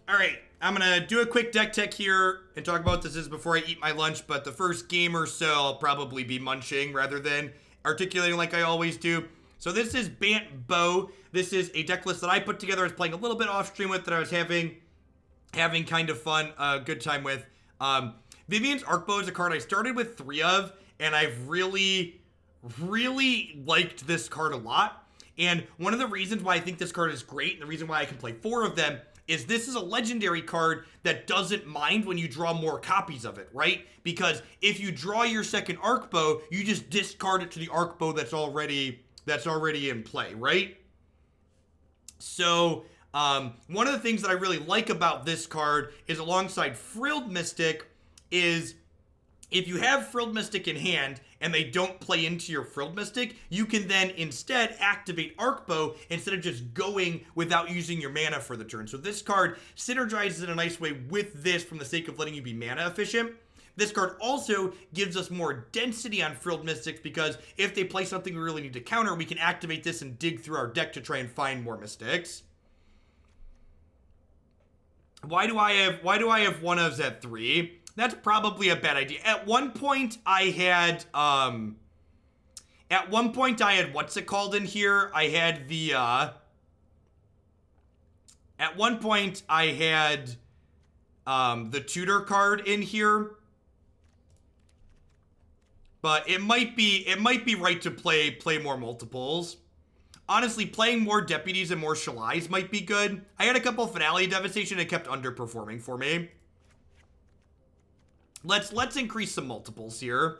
Alright, I'm gonna do a quick deck tech here and talk about what this is before I eat my lunch, but the first game or so I'll probably be munching rather than articulating like I always do. So this is Bant Bow. This is a deck list that I put together. I was playing a little bit off stream with that I was having kind of fun, good time with. Vivien's Arkbow is a card I started with 3 of, and I've really liked this card a lot. And one of the reasons why I think this card is great, and the reason why I can play 4 of them, is this is a legendary card that doesn't mind when you draw more copies of it, right? Because if you draw your second Arkbow, you just discard it to the Arkbow that's already in play, right? So, one of the things that I really like about this card is alongside Frilled Mystic is if you have Frilled Mystic in hand and they don't play into your Frilled Mystic, you can then instead activate Arkbow instead of just going without using your mana for the turn. So this card synergizes in a nice way with this from the sake of letting you be mana efficient. This card also gives us more density on Frilled Mystics because if they play something we really need to counter, we can activate this and dig through our deck to try and find more Mystics. Why do I have one-ofs at 3? That's probably a bad idea. At one point I had what's it called in here? I had the at one point I had the tutor card in here. But it might be right to play more multiples. Honestly, playing more deputies and more Shalais might be good. I had a couple Finale Devastation that kept underperforming for me. Let's increase some multiples here.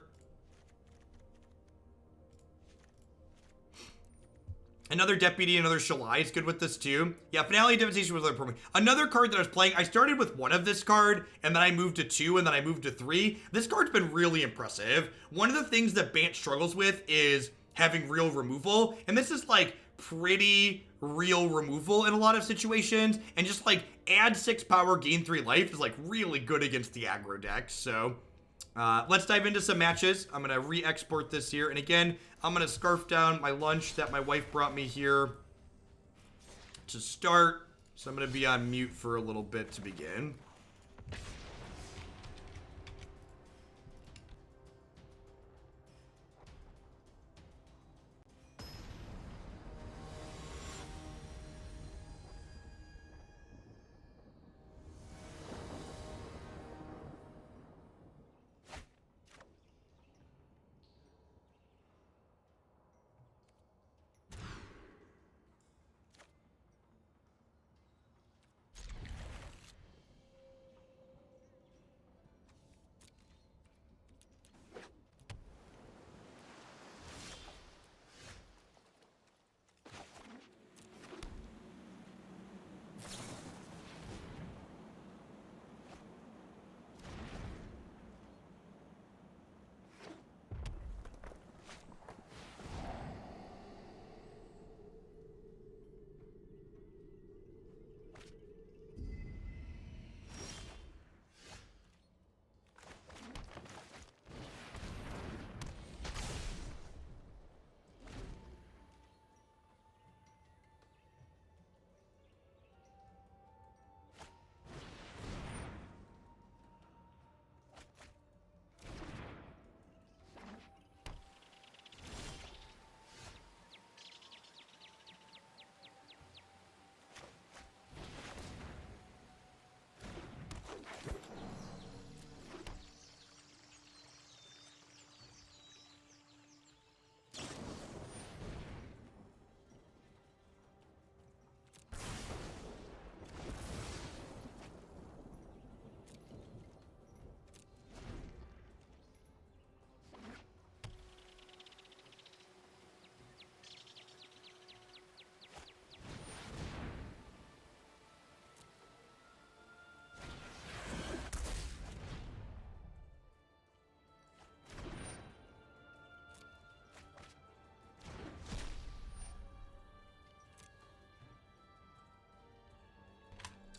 Another Deputy, another Shalai is good with this too. Yeah, Finale Devastation was underperforming. Another card that I was playing, I started with 1 of this card, and then I moved to 2, and then I moved to 3. This card's been really impressive. One of the things that Bant struggles with is having real removal, and this is like pretty real removal in a lot of situations, and just like add 6 power, gain 3 life is like really good against the aggro deck. So let's dive into some matches. I'm gonna re-export this here, and again, I'm gonna scarf down my lunch that my wife brought me here to start. So I'm gonna be on mute for a little bit to begin.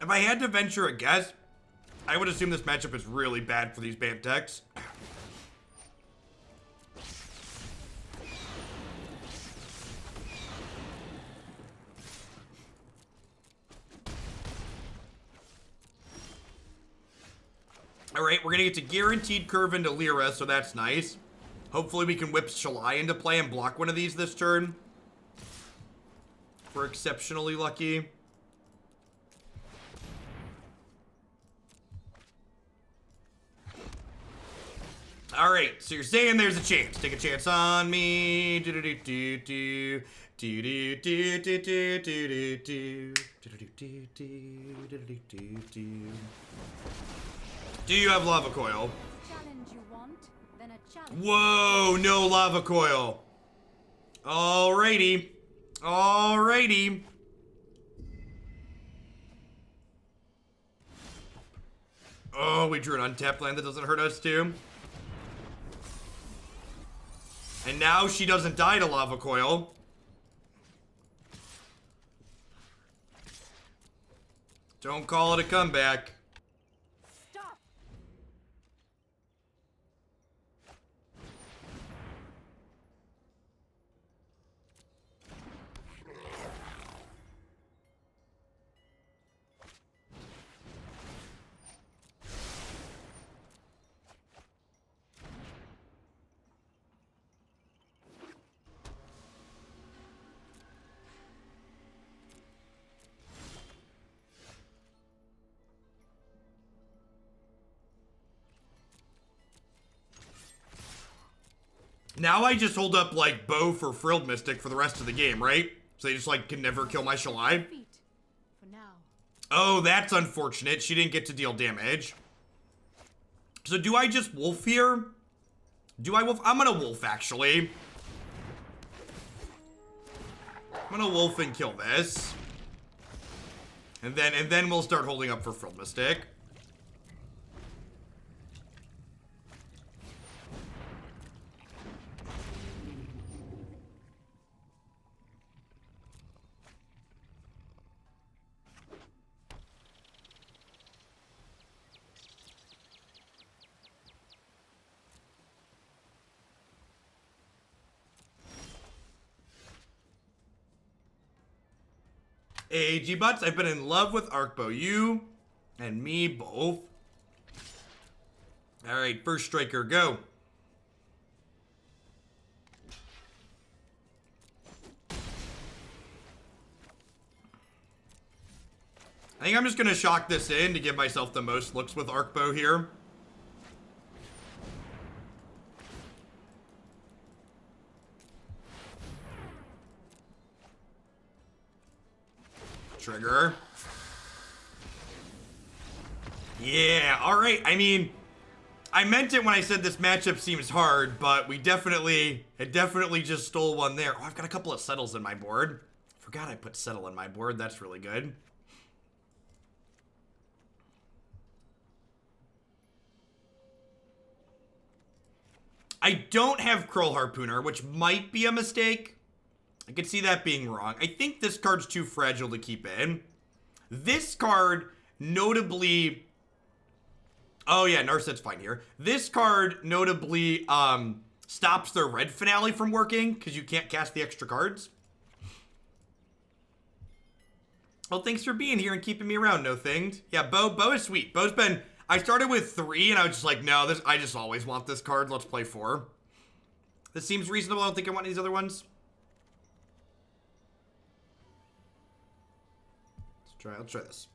If I had to venture a guess, I would assume this matchup is really bad for these Bant decks. All right, we're gonna get to guaranteed curve into Lyra, so that's nice. Hopefully we can whip Shalai into play and block one of these this turn. If we're exceptionally lucky. All right, so you're saying there's a chance. Take a chance on me. Do do do do do do do do do do do do do. Do you have lava coil? Challenge you want, then a challenge. Whoa, no lava coil. Alrighty. Alrighty. Oh, we drew an untapped land that doesn't hurt us too. And now she doesn't die to lava coil. Don't call it a comeback. Stop. Now I just hold up, like, bow for Frilled Mystic for the rest of the game, right? So they just, like, can never kill my Shalai. Feet. For now. Oh, that's unfortunate. She didn't get to deal damage. So do I just wolf here? Do I wolf? I'm gonna wolf, actually. I'm gonna wolf and kill this. And then we'll start holding up for Frilled Mystic. AG Butts, I've been in love with Arkbow. You and me both. Alright, first striker, go. I think I'm just gonna shock this in to give myself the most looks with Arkbow here. Trigger. Yeah, alright. I mean, I meant it when I said this matchup seems hard, but it definitely just stole one there. Oh, I've got a couple of settles in my board. Forgot I put settle in my board. That's really good. I don't have Kroll Harpooner, which might be a mistake. I could see that being wrong. I think this card's too fragile to keep in. This card, notably... Oh yeah, Narset's fine here. This card, notably, stops their red finale from working, because you can't cast the extra cards. Well, thanks for being here and keeping me around, no thinged. Yeah, Bow is sweet. Bow's been... I started with 3, and I was just like, no, I just always want this card. Let's play 4. This seems reasonable. I don't think I want these other ones. Let's try this.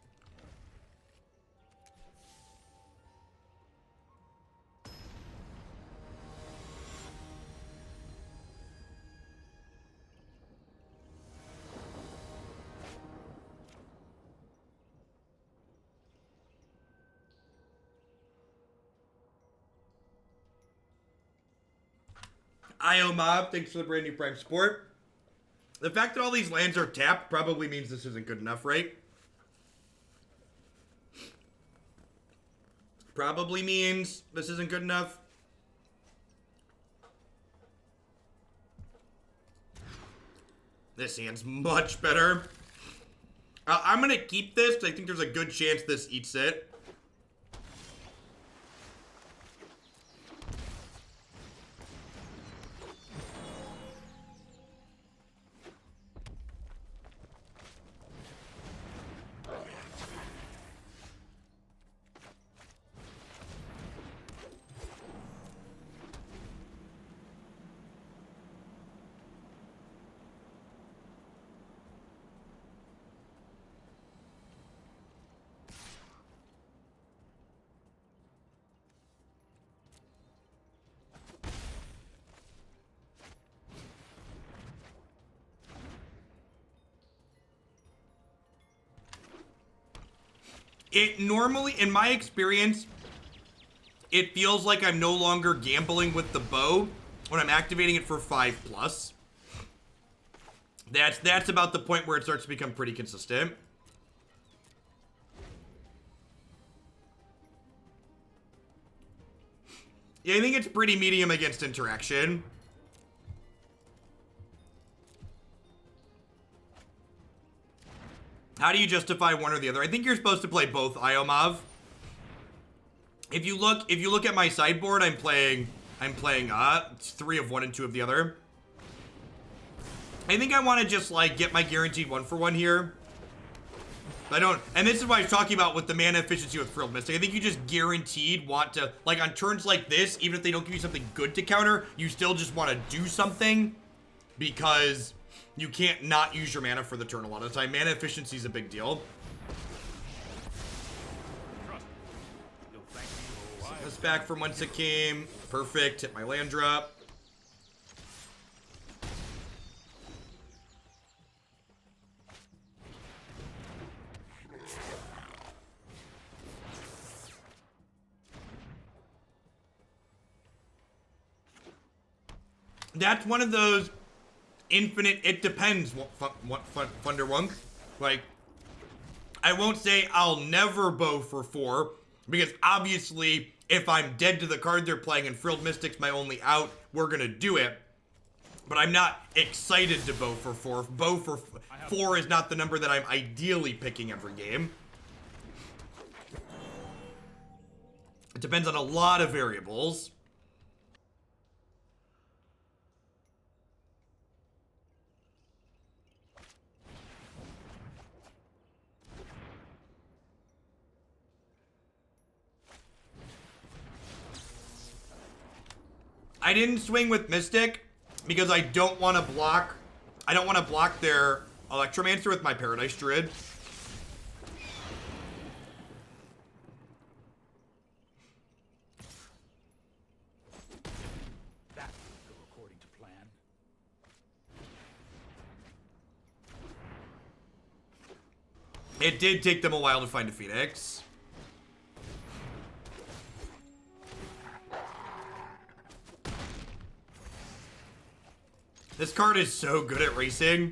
IO Mob, thanks for the brand new Prime support. The fact that all these lands are tapped probably means this isn't good enough, right? Probably means this isn't good enough. This hand's much better. I'm going to keep this because I think there's a good chance this eats it. It normally, in my experience, it feels like I'm no longer gambling with the bow when I'm activating it for 5+. That's about the point where it starts to become pretty consistent. Yeah, I think it's pretty medium against interaction. How do you justify one or the other? I think you're supposed to play both, Iomov. If you look at my sideboard, I'm playing 3 of one and 2 of the other. I think I want to just like get my guaranteed 1-for-1 here. I don't, and this is what I was talking about with the mana efficiency with Frilled Mystic. I think you just guaranteed want to, like on turns like this, even if they don't give you something good to counter, you still just want to do something because you can't not use your mana for the turn a lot of the time. Mana efficiency is a big deal. Set this back from whence it came. Perfect. Hit my land drop. That's one of those infinite, it depends, Thunderwunk. Like, I won't say I'll never bow for 4, because obviously, if I'm dead to the card they're playing and Frilled Mystic's my only out, we're gonna do it. But I'm not excited to bow for 4. Bow for 4 is not the number that I'm ideally picking every game. It depends on a lot of variables. I didn't swing with Mystic because I don't want to block. I don't want to block their Electromancer with my Paradise Druid. That will go according to plan. It did take them a while to find a Phoenix. This card is so good at racing.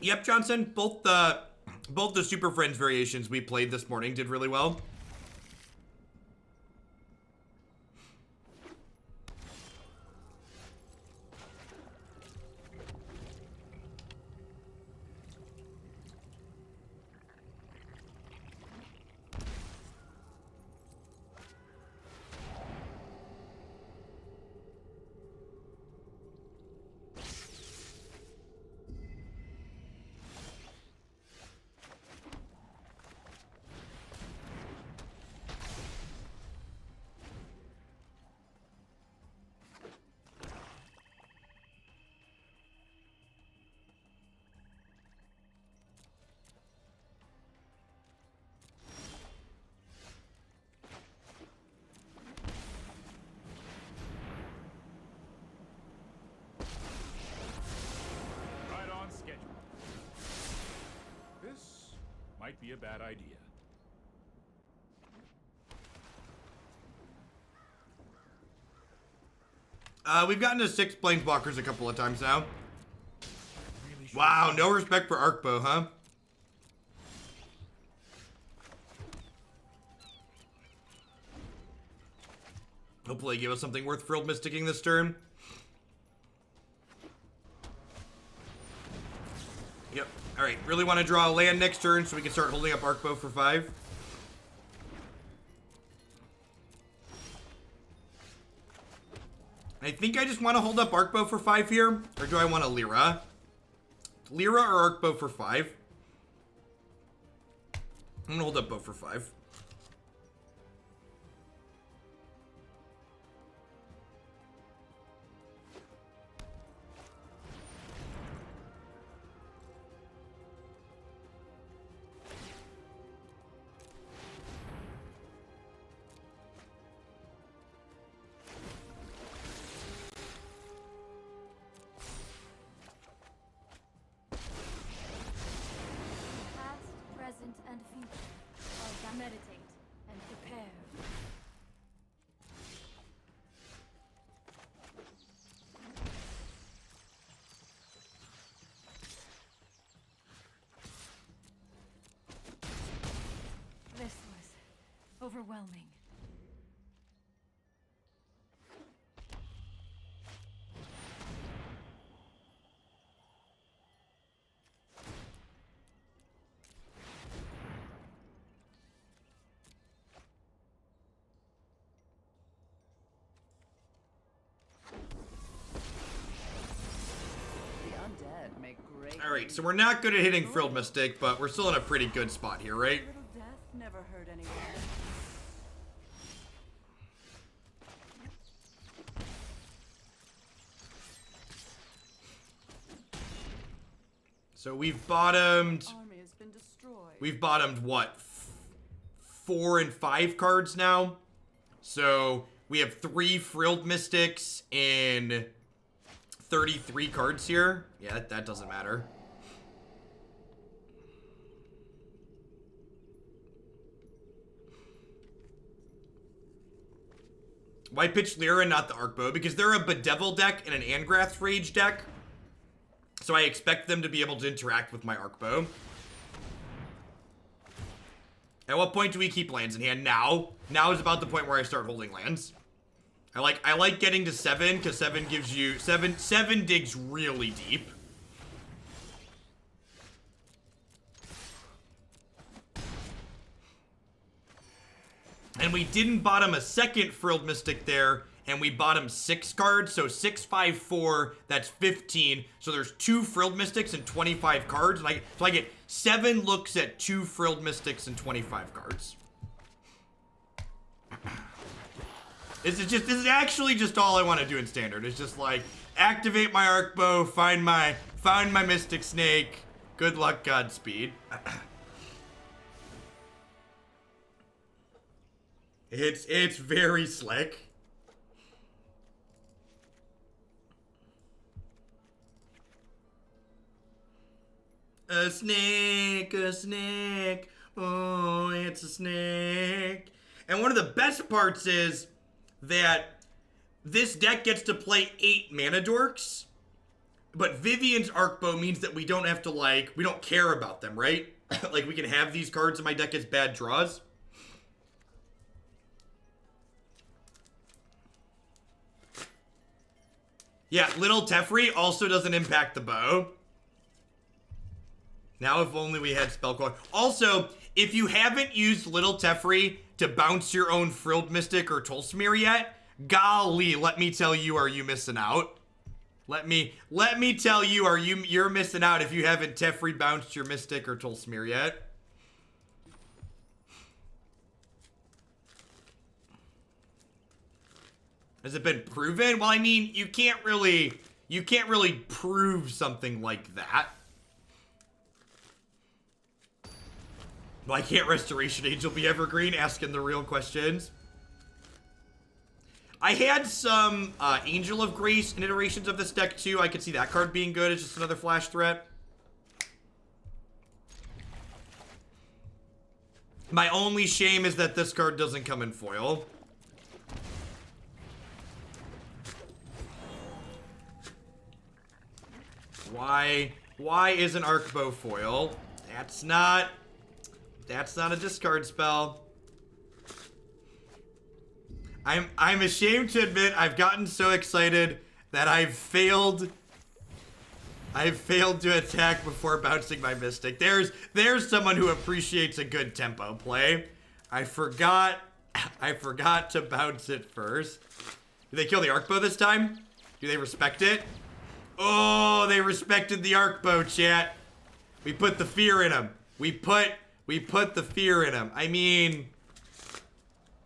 Yep, Johnson. Both the Super Friends variations we played this morning did really well. might be a bad idea. We've gotten to 6 planeswalkers a couple of times now. Really should Wow, no respect for Arkbow, huh? Hopefully give us something worth Frilled Mysticking this turn. Yep. Alright, really want to draw a land next turn so we can start holding up Arkbow for 5. I think I just want to hold up Arkbow for 5 here. Or do I want a Lyra? Lyra or Arkbow for 5? I'm going to hold up Bow for 5. And future. I'll meditate and prepare. This was overwhelming. Alright, so we're not good at hitting Frilled Mystic, but we're still in a pretty good spot here, right? Little death never hurt anyone. So we've bottomed... Army has been destroyed. We've bottomed, what? 4 and 5 cards now? So we have 3 Frilled Mystics and 33 cards here. Yeah, that doesn't matter. Why pitch Lyra and not the Arkbow? Because they're a Bedevil deck and an Angrath Rage deck. So I expect them to be able to interact with my Arkbow. At what point do we keep lands in hand? Now. Now is about the point where I start holding lands. I like getting to 7 because 7 gives you 7 digs really deep. And we didn't bottom a second Frilled Mystic there, and we bottom 6 cards, so 6, 5, 4, that's 15. So there's 2 Frilled Mystics and 25 cards, and so I get 7 looks at 2 Frilled Mystics and 25 cards. This is actually just all I want to do in Standard. It's just like, activate my Arkbow, find my Mystic Snake, good luck, Godspeed. It's very slick. A snake, oh, it's a snake. And one of the best parts is that this deck gets to play 8 mana dorks, but Vivien's Arkbow means that we don't have to, like, we don't care about them, right? Like, we can have these cards in my deck as bad draws. Yeah, Little Teferi also doesn't impact the bow. Now if only we had Spellcaller. Also, if you haven't used Little Teferi to bounce your own Frilled Mystic or Tolsimir yet, golly, let me tell you, are you missing out? Let me tell you, you're missing out if you haven't Teferi bounced your Mystic or Tolsimir yet. Has it been proven? Well, I mean, you can't really prove something like that. Why can't Restoration Angel be evergreen? Asking the real questions. I had some Angel of Grace in iterations of this deck too. I could see that card being good. It's just another flash threat. My only shame is that this card doesn't come in foil. Why isn't Arkbow foil? That's not a discard spell. I'm ashamed to admit I've gotten so excited that I've failed to attack before bouncing my Mystic. There's someone who appreciates a good tempo play. I forgot to bounce it first. Do they kill the Arkbow this time? Do they respect it? Oh, they respected the Arkbow, chat. We put the fear in them. We put the fear in them. I mean,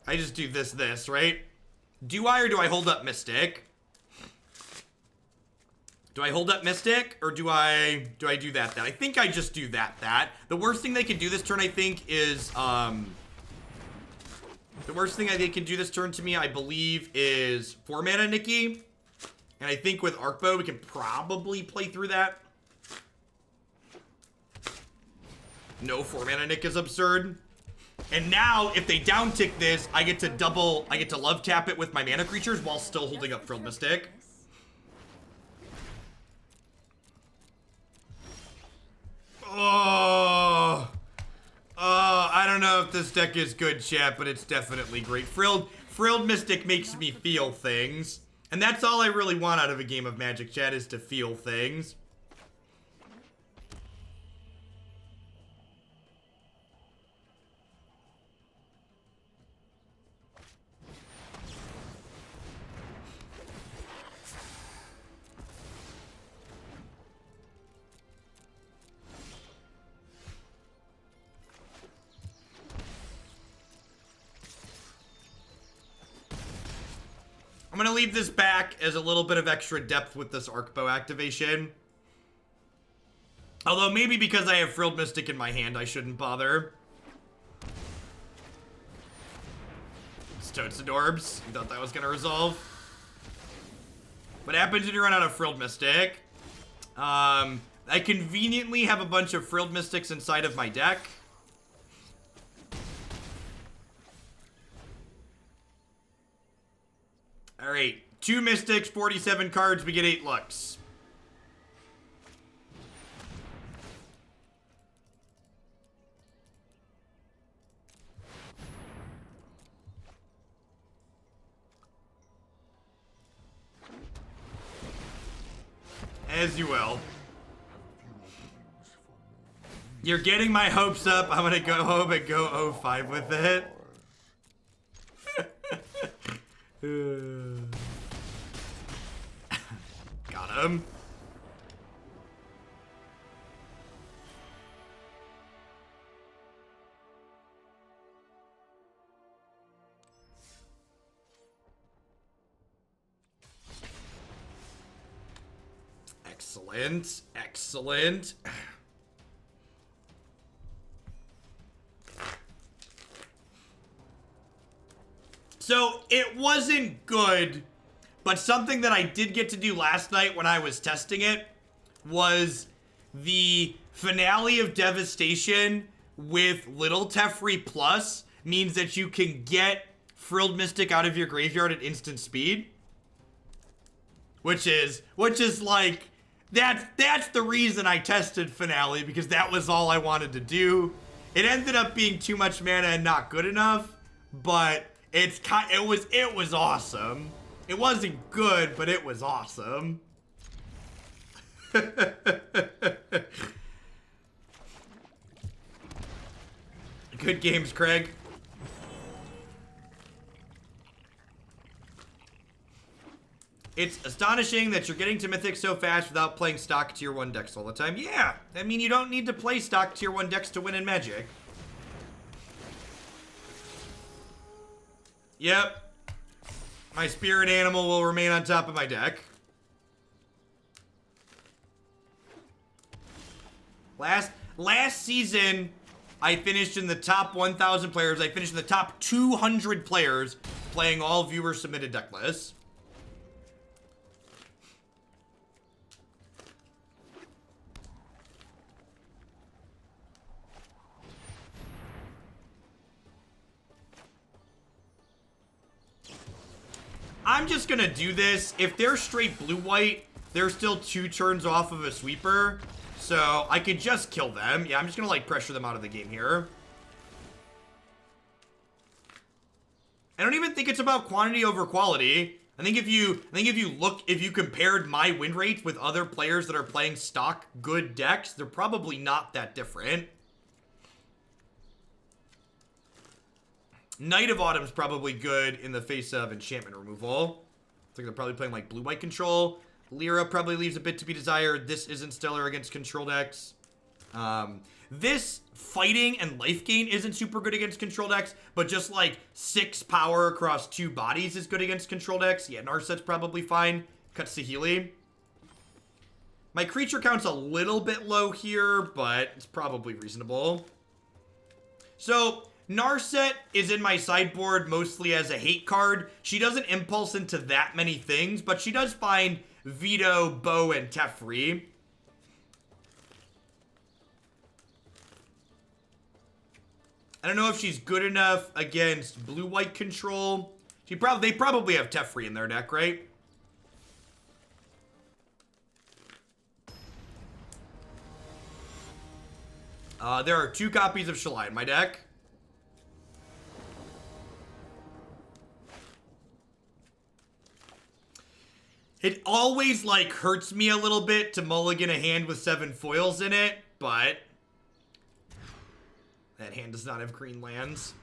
I just do this, right? Do I or do I hold up Mystic? Do I hold up Mystic or do I do that? I think I just do that. The worst thing they can do this turn, I think, is the worst thing they can do this turn to me, I believe, is 4 mana Nikki. And I think with Arkbow, we can probably play through that. No, 4 mana Nick is absurd. And now, if they down tick this, I get to love tap it with my mana creatures while still holding up Frilled Mystic. Oh, I don't know if this deck is good, chat, but it's definitely great. Frilled Mystic makes me feel things. And that's all I really want out of a game of Magic, chat, is to feel things. I'm gonna leave this back as a little bit of extra depth with this Arkbow activation. Although maybe because I have Frilled Mystic in my hand, I shouldn't bother. It's Totes Adorbs. You thought that was gonna resolve? What happens when you run out of Frilled Mystic? I conveniently have a bunch of Frilled Mystics inside of my deck. All right, 2 Mystics, 47 cards, we get 8 looks. As you will. You're getting my hopes up. I'm gonna go home and go 0-5 with it. Got him. Excellent. Excellent. So, it wasn't good, but something that I did get to do last night when I was testing it was the finale of Devastation with Little Teferi Plus means that you can get Frilled Mystic out of your graveyard at instant speed. Which is like, that's the reason I tested Finale, because that was all I wanted to do. It ended up being too much mana and not good enough, but it was awesome. It wasn't good, but it was awesome. Good games, Craig. It's astonishing that you're getting to Mythic so fast without playing stock tier 1 decks all the time. Yeah, I mean, you don't need to play stock tier 1 decks to win in Magic. Yep. My spirit animal will remain on top of my deck. Last season, I finished in the top 1,000 players. I finished in the top 200 players playing all viewer-submitted deck lists. I'm just gonna do this. If they're straight blue-white, they're still 2 turns off of a sweeper. So I could just kill them. Yeah, I'm just gonna like pressure them out of the game here. I don't even think it's about quantity over quality. I think if you compared my win rate with other players that are playing stock good decks, they're probably not that different. Knight of Autumn's probably good in the face of enchantment removal. I think they're probably playing like blue-white control. Lyra probably leaves a bit to be desired. This isn't stellar against control decks. This fighting and life gain isn't super good against control decks, but just like 6 power across 2 bodies is good against control decks. Yeah, Narset's probably fine. Cuts to Healy. My creature count's a little bit low here, but it's probably reasonable. So Narset is in my sideboard mostly as a hate card. She doesn't impulse into that many things, but she does find Veto, Bow, and Teferi. I don't know if she's good enough against blue-white control. They probably have Teferi in their deck, right? There are 2 copies of Shalai in my deck. It always, like, hurts me a little bit to mulligan a hand with 7 foils in it, but that hand does not have green lands.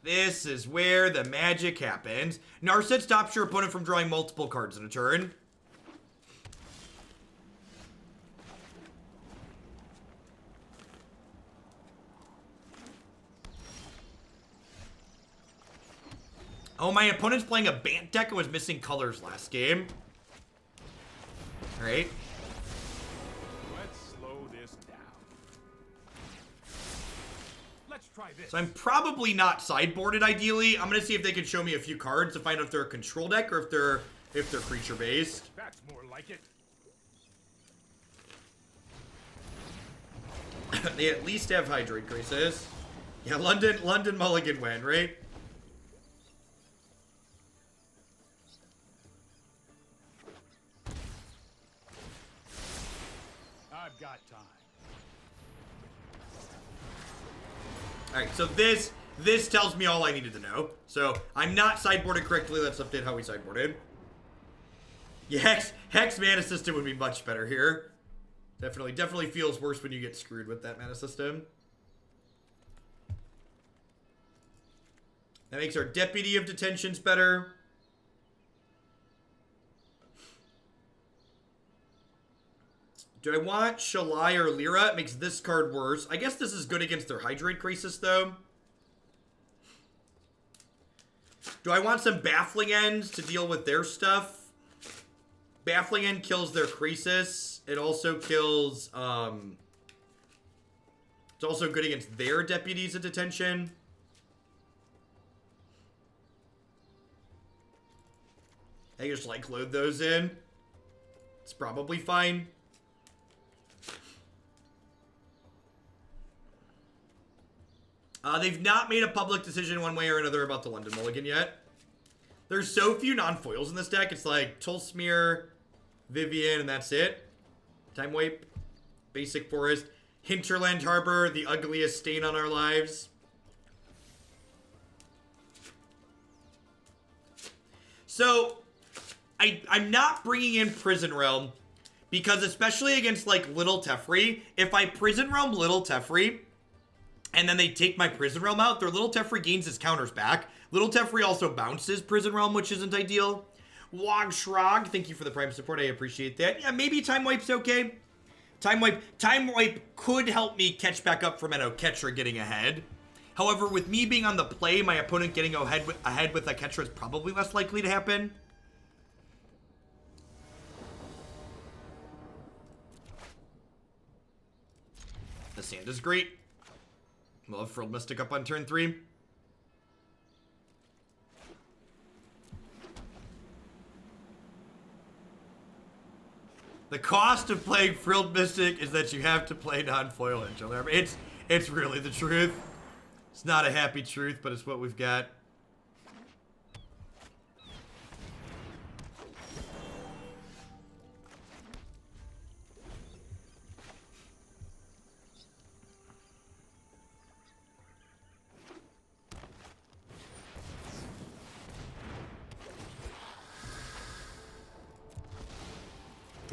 This is where the magic happens. Narset stops your opponent from drawing multiple cards in a turn. Oh, my opponent's playing a Bant deck and was missing colors last game. Alright. Let's slow this down. Let's try this. So I'm probably not sideboarded ideally. I'm gonna see if they can show me a few cards to find out if they're a control deck or if they're creature based. That's more like it. They at least have Hydrate Graces. Yeah, London mulligan win, right? I've got time. Alright, so this tells me all I needed to know. So I'm not sideboarded correctly. Let's update how we sideboarded. Yeah, Hex mana system would be much better here. Definitely feels worse when you get screwed with that mana system. That makes our Deputy of Detentions better. Do I want Shalai or Lyra? It makes this card worse. I guess this is good against their Hydrate Crisis, though. Do I want some Baffling Ends to deal with their stuff? Baffling End kills their Crisis. It also kills, it's also good against their Deputies of Detention. I just, like, load those in. It's probably fine. They've not made a public decision one way or another about the London Mulligan yet. There's so few non-foils in this deck. It's like Tolsimir, Vivien, and that's it. Time Wipe, Basic Forest, Hinterland Harbor, the ugliest stain on our lives. So, I'm not bringing in Prison Realm because especially against like Little Teferi, if I Prison Realm Little Teferi, and then they take my Prison Realm out, their Little Teferi gains his counters back. Little Teferi also bounces Prison Realm, which isn't ideal. Wog Shrog, thank you for the Prime support. I appreciate that. Yeah, maybe Time Wipe's okay. Time Wipe could help me catch back up from an Catcher getting ahead. However, with me being on the play, my opponent getting ahead with a Catcher is probably less likely to happen. The Sand is great. We'll have Frilled Mystic up on turn 3. The cost of playing Frilled Mystic is that you have to play non-foil Hinterland Harbor. It's really the truth. It's not a happy truth, but it's what we've got.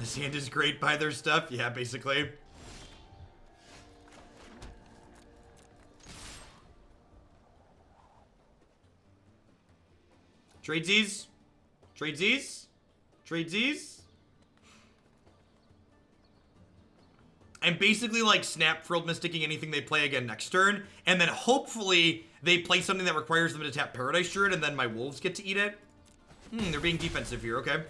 This hand is great by their stuff. Yeah, basically. Tradesies? Tradesies? Tradesies? I'm basically like snap Frilled Mysticing anything they play again next turn, and then hopefully they play something that requires them to tap Paradise Druid, and then my wolves get to eat it. They're being defensive here, okay.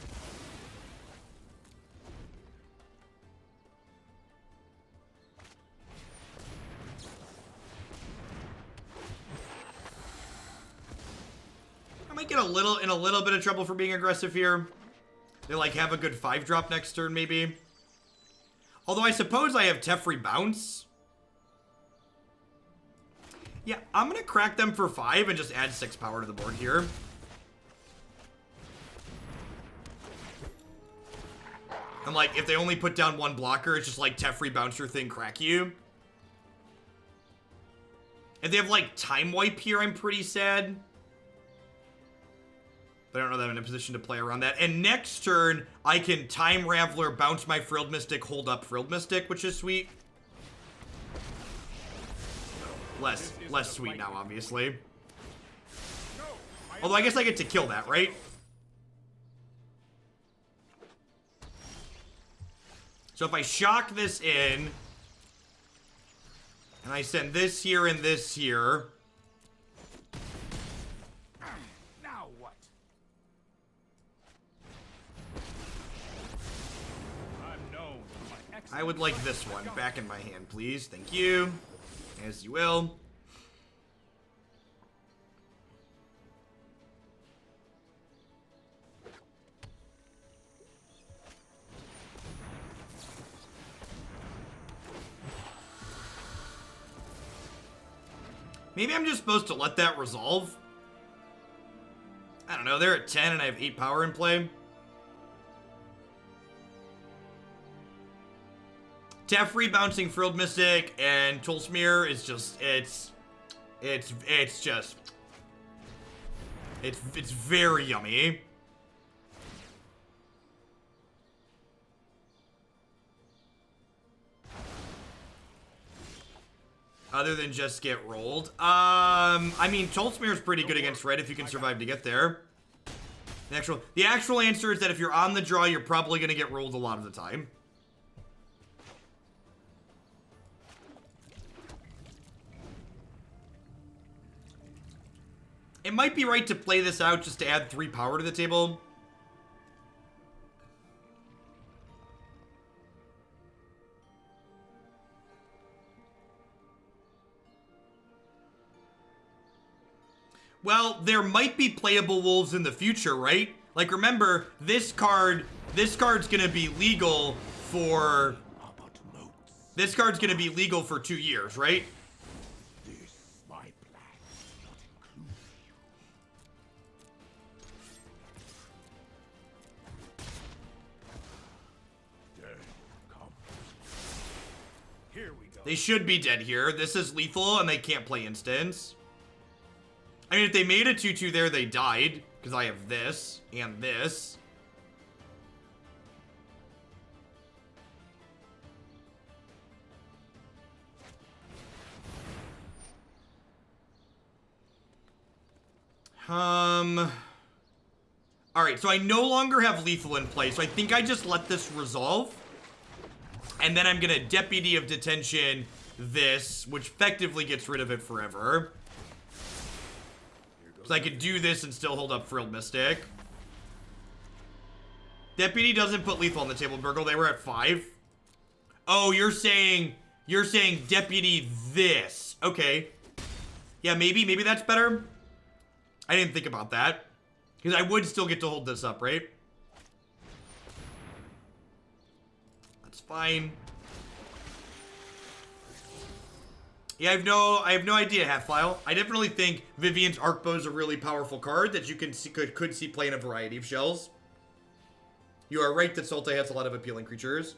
I might get in a little bit of trouble for being aggressive here. They like have a good 5-drop next turn, maybe. Although I suppose I have Teferi bounce. Yeah, I'm gonna crack them for 5 and just add 6 power to the board here. And like, if they only put down 1 blocker, it's just like Teferi bounce your thing, crack you. If they have like Time Wipe here, I'm pretty sad. But I don't know that I'm in a position to play around that. And next turn, I can Time Raveler, bounce my Frilled Mystic, hold up Frilled Mystic, which is sweet. Less sweet now, obviously. Although I guess I get to kill that, right? So if I shock this in, and I send this here and this here. Now what? I'm known for my excellent I would like this one back in my hand, please. Thank you. As you will. Maybe I'm just supposed to let that resolve. I don't know, they're at 10 and I have 8 power in play. Teferi bouncing Frilled Mystic and Tolsimir is just, it's very yummy. Other than just get rolled. I mean, Tolsimir is pretty good against red if you can survive to get there. The actual answer is that if you're on the draw, you're probably going to get rolled a lot of the time. It might be right to play this out just to add 3 power to the table. Well, there might be playable wolves in the future, right? Like, remember, this card's gonna be legal for... This card's gonna be legal for 2 years, right? They should be dead here. This is lethal, and they can't play instants. I mean, if they made a 2-2 there, they died. Because I have this, and this. Alright, so I no longer have lethal in play, so I think I just let this resolve. And then I'm gonna Deputy of Detention this, which effectively gets rid of it forever. So I could do this and still hold up Frilled Mystic. Deputy doesn't put lethal on the table, Burgle. They were at 5. Oh, you're saying Deputy this. Okay. Yeah, maybe that's better. I didn't think about that. Because I would still get to hold this up, right? That's fine. Yeah, I have no idea, Half-File. I definitely think Vivien's Arkbow is a really powerful card that you can see, could see play in a variety of shells. You are right that Sultai has a lot of appealing creatures.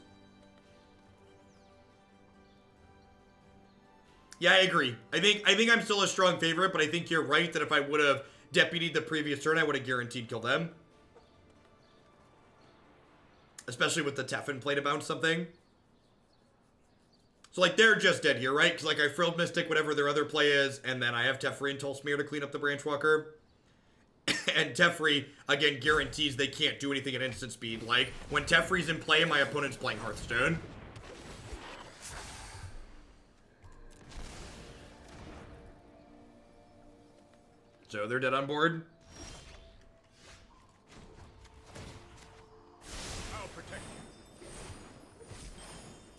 Yeah, I agree. I think I'm still a strong favorite, but I think you're right that if I would have deputied the previous turn, I would have guaranteed kill them. Especially with the Teferi play to bounce something. So, like, they're just dead here, right? Because, like, I Frilled Mystic, whatever their other play is, and then I have Teferi and Tolsimir to clean up the Branchwalker. And Teferi, again, guarantees they can't do anything at instant speed. Like, when Teferi's in play, my opponent's playing Hearthstone. So, they're dead on board.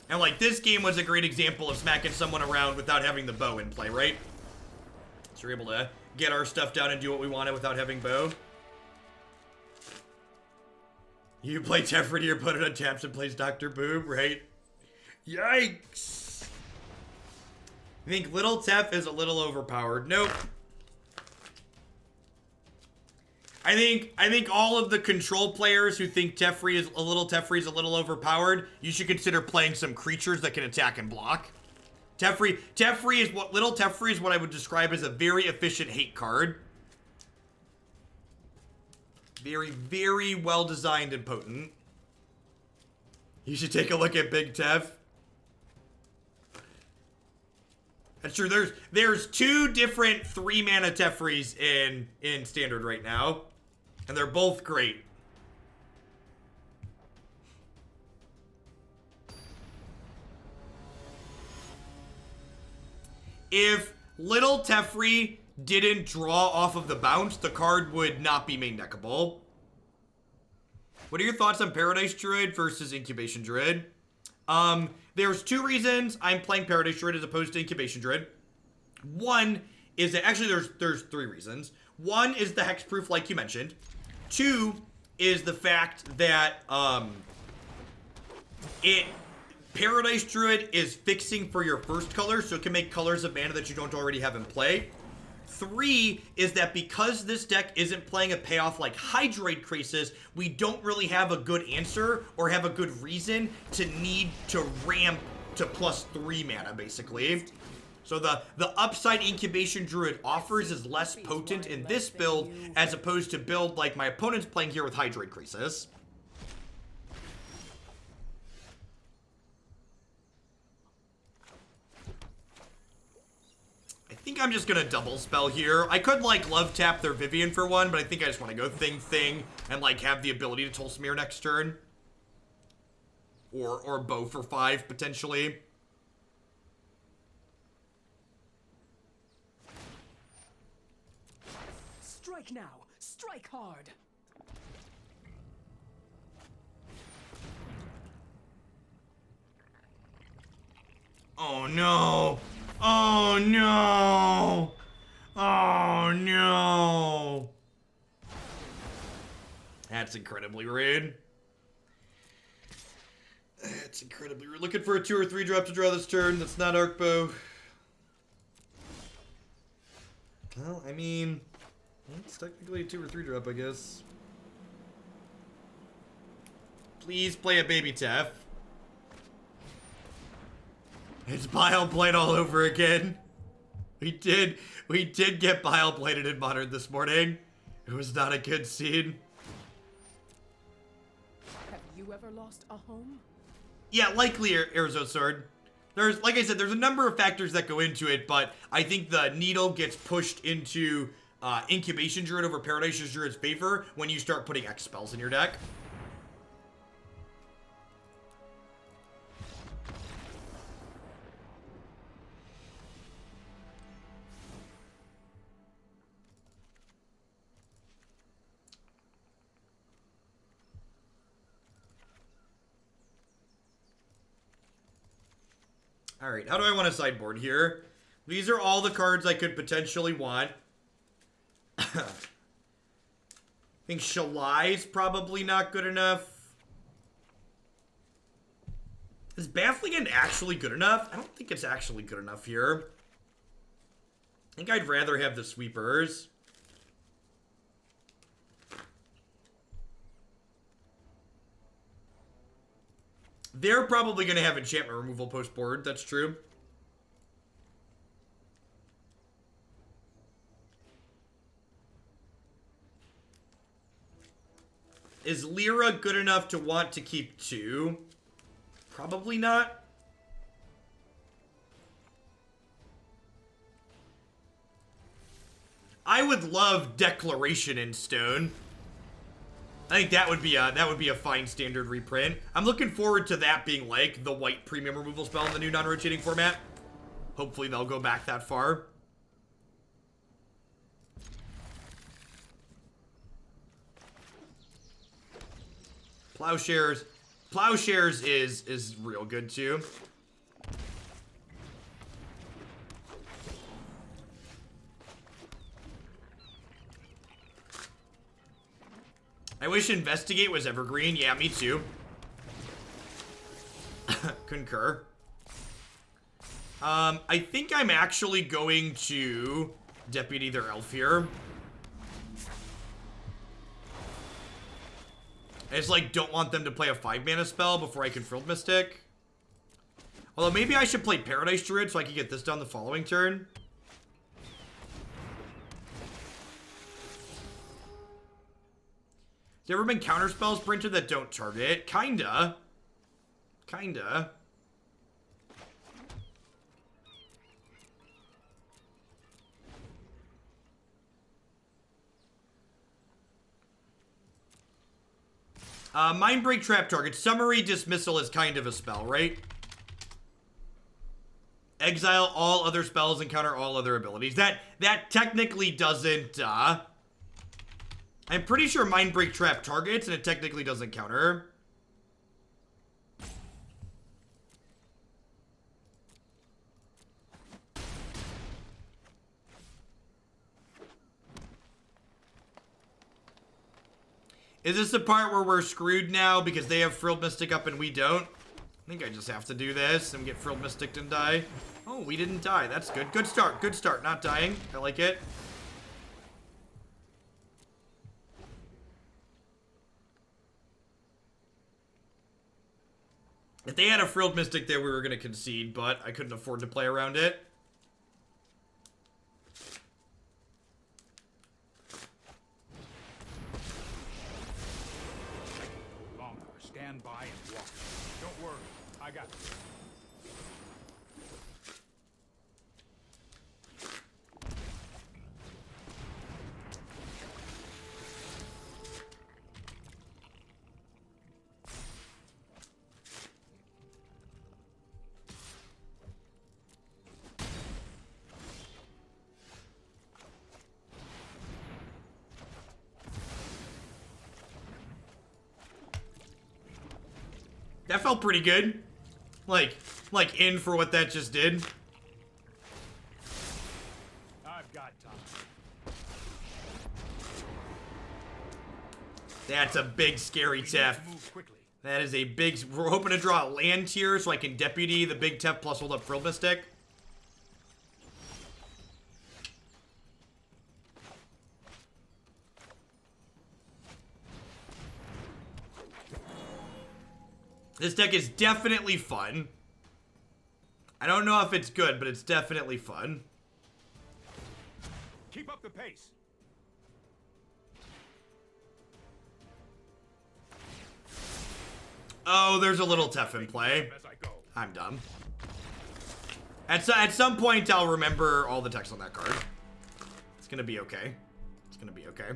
And, like, this game was a great example of smacking someone around without having the bow in play, right? So we're able to get our stuff down and do what we wanted without having bow. You play Teferi to your opponent on taps and plays Dr. Boom, right? Yikes! I think Little Tef is a little overpowered. Nope. I think all of the control players who think Teferi is a little overpowered, you should consider playing some creatures that can attack and block. Little Teferi is what I would describe as a very efficient hate card. Very, very well designed and potent. You should take a look at Big Tef. That's true. There's 2 different 3-mana Teferis in Standard right now. And they're both great. If Little Teferi didn't draw off of the bounce, the card would not be main deckable. What are your thoughts on Paradise Druid versus Incubation Druid? There's 2 reasons I'm playing Paradise Druid as opposed to Incubation Druid. One is that, actually there's 3 reasons. One is the hexproof, like you mentioned. 2 is the fact that Paradise Druid is fixing for your first color, so it can make colors of mana that you don't already have in play. 3 is that because this deck isn't playing a payoff like Hydroid Crisis, we don't really have a good answer or have a good reason to need to ramp to +3 mana, basically. So the upside Incubation Druid offers is less potent in this build as opposed to build like my opponent's playing here with Hydroid Crisis. I think I'm just gonna double spell here. I could like love tap their Vivien for 1, but I think I just want to go thing and like have the ability to Tolsimir next turn. Or bow for 5 potentially. Strike now! Strike hard! Oh no! Oh no! Oh no! That's incredibly rude. That's incredibly rude. Looking for a 2 or 3 drop to draw this turn. That's not Arkbow. Well, I mean, it's technically a 2 or 3 drop, I guess. Please play a baby Tef. It's Bile Blade all over again. We did get Bile Bladed in Modern this morning. It was not a good scene. Have you ever lost a home? Yeah, likely Arizona Sword. There's, like I said, there's a number of factors that go into it, but I think the needle gets pushed into Incubation Druid over Paradise Druid's favor when you start putting X spells in your deck. Alright, how do I want to sideboard here? These are all the cards I could potentially want. I think Shalai's probably not good enough. Is Baffling End actually good enough? I don't think it's actually good enough here. I think I'd rather have the Sweepers. They're probably going to have enchantment removal post-board. That's true. Is Lyra good enough to want to keep 2? Probably not. I would love Declaration in Stone. I think that would be a fine standard reprint. I'm looking forward to that being like the white premium removal spell in the new non-rotating format. Hopefully they'll go back that far. Plowshares is real good too. I wish Investigate was evergreen. Yeah, me too. Concur. I think I'm actually going to Deputy their Elf here. I just, like, don't want them to play a 5-mana spell before I can Frilled Mystic. Although, maybe I should play Paradise Druid so I can get this done the following turn. Has there ever been counter spells printed that don't target? Kinda. Kinda. Mind Break trap target. Summary Dismissal is kind of a spell, right? Exile all other spells and counter all other abilities. That technically doesn't, I'm pretty sure Mind Break trap targets, and it technically doesn't counter. Is this the part where we're screwed now because they have Frilled Mystic up and we don't? I think I just have to do this and get Frilled Mystic and die. Oh, we didn't die. That's good. Good start. Good start. Not dying. I like it. If they had a Frilled Mystic there, we were going to concede, but I couldn't afford to play around it. Stand by and walk. Don't worry, I got this. That felt pretty good. Like in for what that just did. I've got time. That's a big scary Tef. Move quickly. That is a big... We're hoping to draw a land here so I can Deputy the big Tef plus hold up Frilled Mystic. This deck is definitely fun. I don't know if it's good, but it's definitely fun. Keep up the pace. Oh, there's a little Tef in play. As I go. I'm dumb. At some point, I'll remember all the text on that card. It's gonna be okay. It's gonna be okay.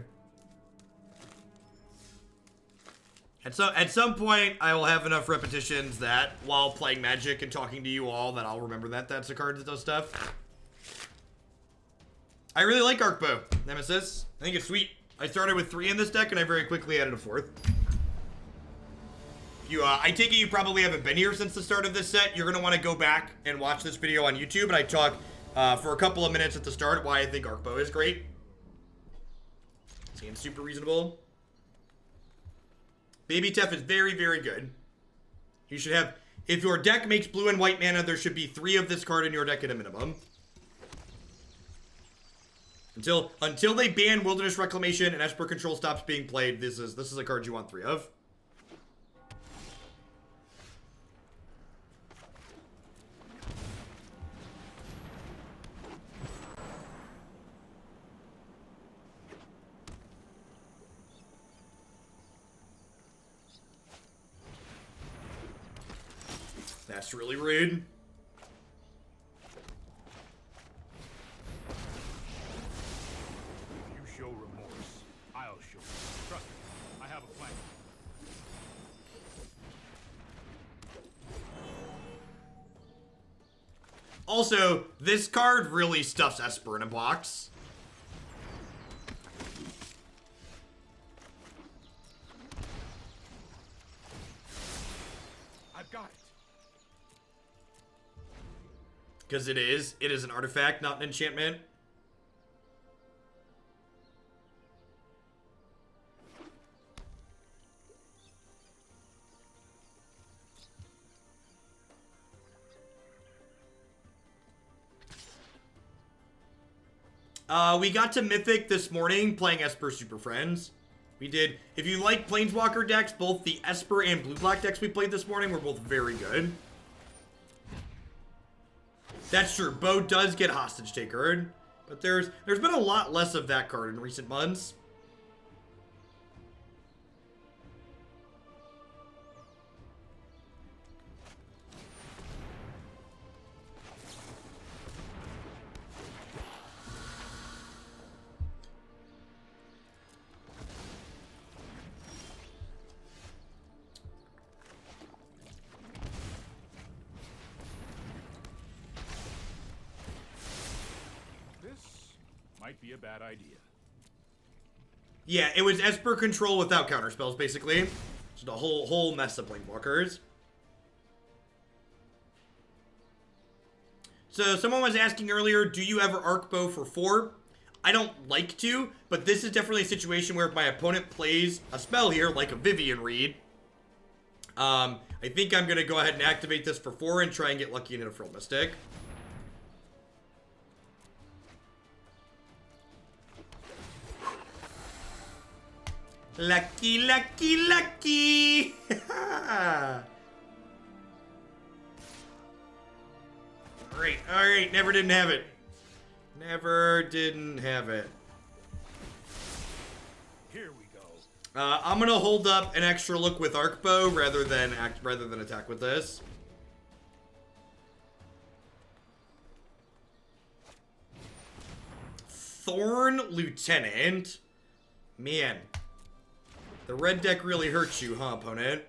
At some point, I will have enough repetitions that while playing Magic and talking to you all, that I'll remember that that's a card that does stuff. I really like Arkbow, Nemesis. I think it's sweet. I started with 3 in this deck, and I very quickly added a 4th. I take it you probably haven't been here since the start of this set. You're going to want to go back and watch this video on YouTube, and I talk for a couple of minutes at the start why I think Arkbow is great. Seems super reasonable. Baby Tef is very, very good. You should have... If your deck makes blue and white mana, there should be 3 of this card in your deck at a minimum. Until they ban Wilderness Reclamation and Esper Control stops being played, this is a card you want 3 of. That's really rude. If you show remorse, I'll show you. Trust me, I have a plan. Also, this card really stuffs Esper in a box. I've got it. Because it is an artifact, not an enchantment. We got to Mythic this morning playing Esper Super Friends. We did. If you like Planeswalker decks, both the Esper and Blue-Black decks we played this morning were both very good. That's true. Bow does get Hostage Taker, but there's been a lot less of that card in recent months. Might be a bad idea. Yeah, it was Esper control without counterspells, basically. Just a whole mess of Planeswalkers. So someone was asking earlier, do you ever Arkbow for 4? I don't like to, but this is definitely a situation where if my opponent plays a spell here, like a Vivien read, I think I'm going to go ahead and activate this for 4 and try and get lucky and hit a Frilled Mystic. Lucky, lucky, lucky! Alright, never didn't have it. Never didn't have it. Here we go. I'm gonna hold up an extra look with Arkbow rather than attack with this. Thorn Lieutenant. Man. The red deck really hurts you, huh, opponent?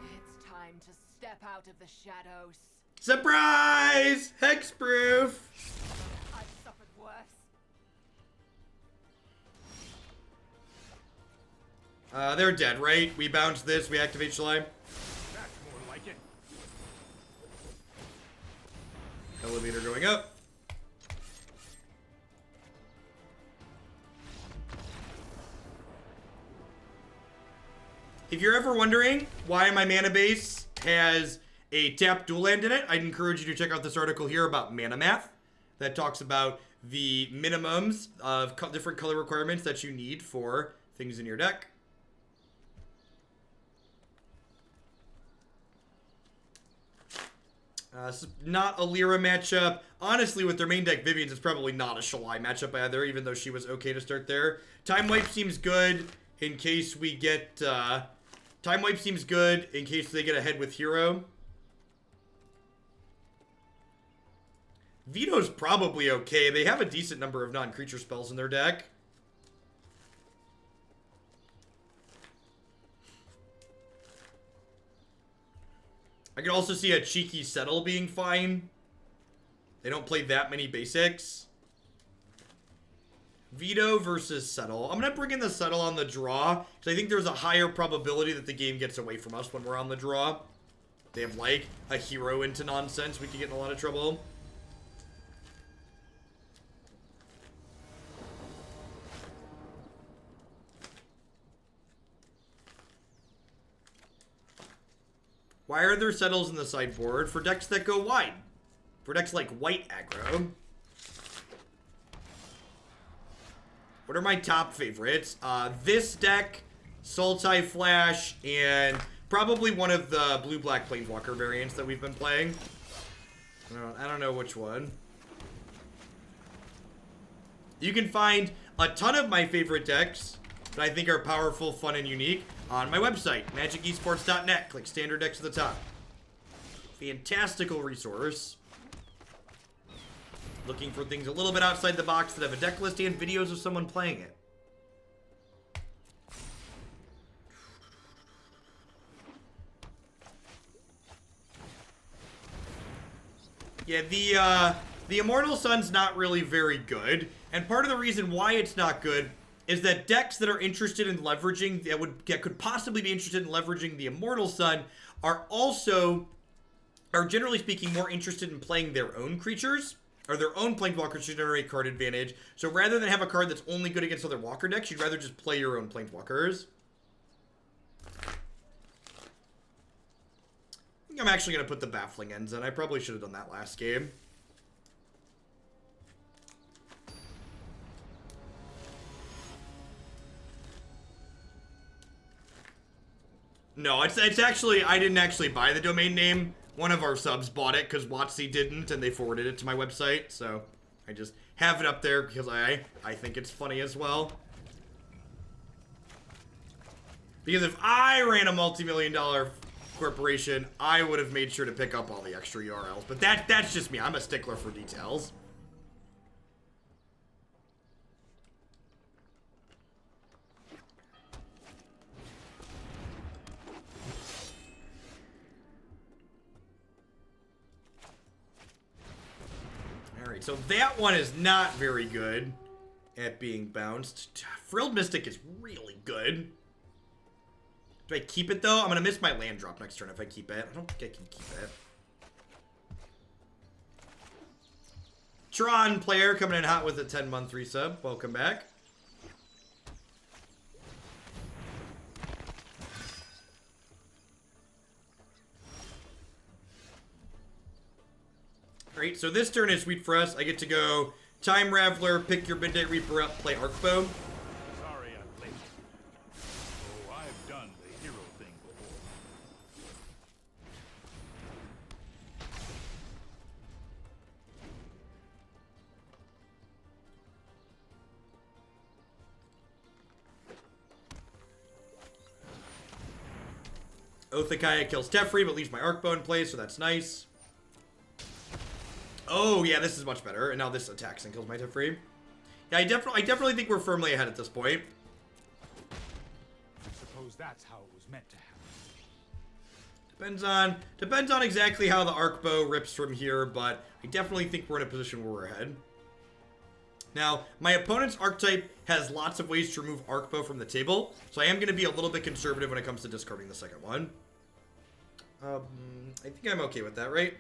It's time to step out of the shadows. Surprise! Hexproof! I've suffered worse. They're dead, right? We bounce this, we activate Shalai. That's more like it. Elevator going up. If you're ever wondering why my mana base has a tapped dual land in it, I'd encourage you to check out this article here about mana math that talks about the minimums of different color requirements that you need for things in your deck. Not a Lyra matchup. Honestly, with their main deck Vivien's, it's probably not a Shalai matchup either, even though she was okay to start there. Time Wipe seems good in case we get... Time Wipe seems good in case they get ahead with Hero. Veto's probably okay. They have a decent number of non-creature spells in their deck. I could also see a cheeky Settle being fine. They don't play that many basics. Veto versus Settle. I'm going to bring in the Settle on the draw, because I think there's a higher probability that the game gets away from us when we're on the draw. They have, like, a hero into nonsense. We could get in a lot of trouble. Why are there Settles in the sideboard? For decks that go wide. For decks like white aggro. What are my top favorites? This deck, Sultai Flash, and probably one of the blue-black Planeswalker variants that we've been playing. I don't know which one. You can find a ton of my favorite decks that I think are powerful, fun, and unique on my website, magicesports.net. Click standard decks at the top. Fantastical resource. Looking for things a little bit outside the box that have a deck list and videos of someone playing it. Yeah, the Immortal Sun's not really very good, and part of the reason why it's not good is that decks that are interested in leveraging, that could possibly be interested in leveraging the Immortal Sun, are generally speaking more interested in playing their own creatures, or their own Planeswalkers to generate card advantage. So rather than have a card that's only good against other Walker decks, you'd rather just play your own Planeswalkers. I'm actually going to put the Baffling Ends in. I probably should have done that last game. No, it's actually, I didn't actually buy the domain name. One of our subs bought it because WotC didn't, and they forwarded it to my website. So I just have it up there because I think it's funny as well. Because if I ran a multi-million-dollar corporation, I would have made sure to pick up all the extra URLs. But that's just me. I'm a stickler for details. Alright, so that one is not very good at being bounced. Frilled Mystic is really good. Do I keep it, though? I'm going to miss my land drop next turn if I keep it. I don't think I can keep it. Tron player coming in hot with a 10-month resub. Welcome back. Alright, so this turn is sweet for us. I get to go Time Raveler, pick your Midnight Reaper up, play Arkbow. Sorry I'm late. Oh, I've done the hero thing before. Othakaya kills Teferi, but leaves my Arkbow in place, so that's nice. Oh, yeah, this is much better. And now this attacks and kills my Teferi. Yeah, I definitely think we're firmly ahead at this point. I suppose that's how it was meant to happen. Depends on exactly how the Arkbow rips from here, but I definitely think we're in a position where we're ahead. Now, my opponent's archetype has lots of ways to remove Arkbow from the table, so I am going to be a little bit conservative when it comes to discarding the second one. I think I'm okay with that, right?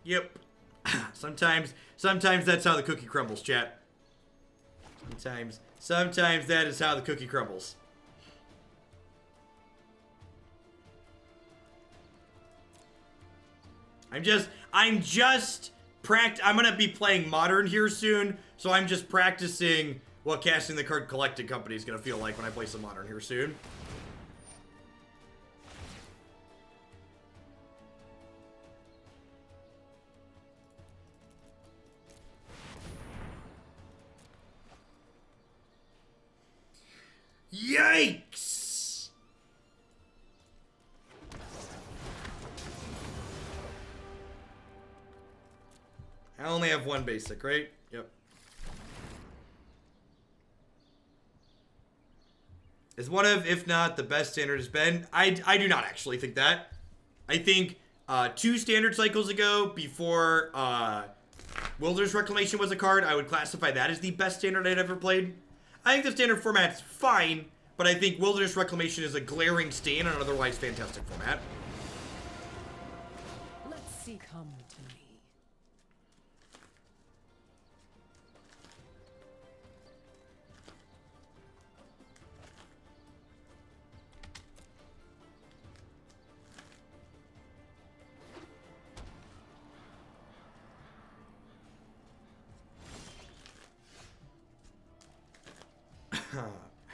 Yep. Sometimes that's how the cookie crumbles, chat. Sometimes that is how the cookie crumbles. I'm gonna be playing Modern here soon, so I'm just practicing what casting the card Collected Company is gonna feel like when I play some Modern here soon. Yikes! I only have one basic, right? Yep. Is one of, if not the best standard has been? I do not actually think that. I think 2 standard cycles ago, before Wilderness Reclamation was a card, I would classify that as the best standard I'd ever played. I think the standard format's fine, but I think Wilderness Reclamation is a glaring stain on an otherwise fantastic format. Let's see, come to me.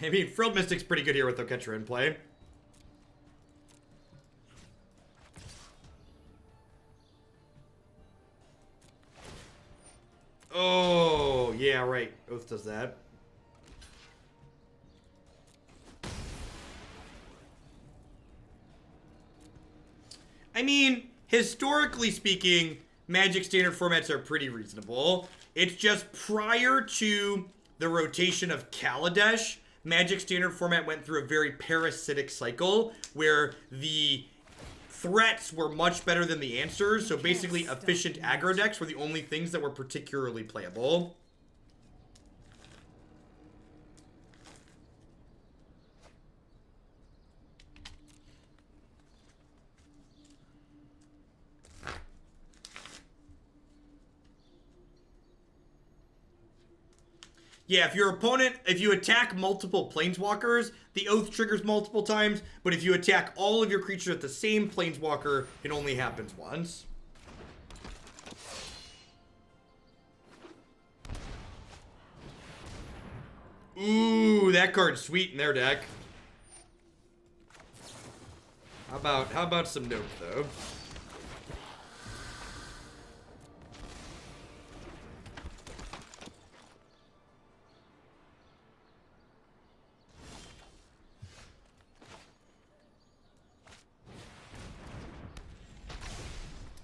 I mean, Frilled Mystic's pretty good here with Oketra in play. Oh, yeah, right. Oath does that. I mean, historically speaking, Magic standard formats are pretty reasonable. It's just prior to the rotation of Kaladesh, Magic standard format went through a very parasitic cycle where the threats were much better than the answers. So basically, efficient aggro decks were the only things that were particularly playable. Yeah, if your opponent, if you attack multiple planeswalkers, the Oath triggers multiple times, but if you attack all of your creatures at the same planeswalker, it only happens once. Ooh, that card's sweet in their deck. How about some Nope, though?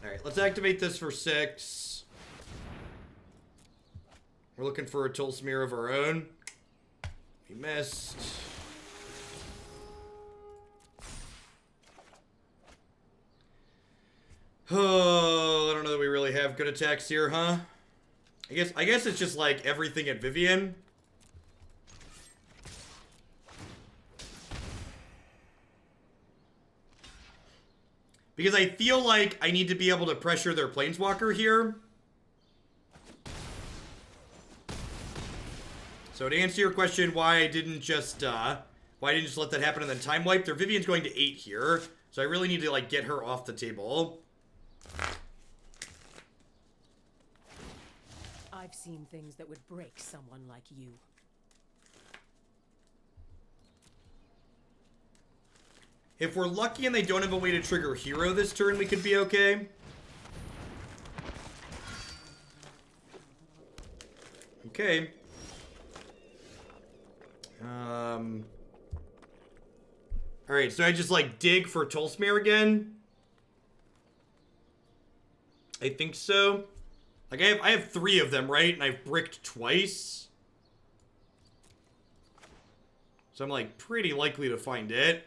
Alright, let's activate this for 6. We're looking for a Tolsimir of our own. We missed. Oh, I don't know that we really have good attacks here, huh? I guess it's just like everything at Vivien. Because I feel like I need to be able to pressure their planeswalker here. So to answer your question, why I didn't just let that happen and then time wipe, their Vivien's going to 8 here. So I really need to like get her off the table. I've seen things that would break someone like you. If we're lucky and they don't have a way to trigger hero this turn, we could be okay. Okay. Alright, so I just like dig for Tolsimir again? I think so. Like I have 3 of them, right? And I've bricked twice. So I'm like pretty likely to find it.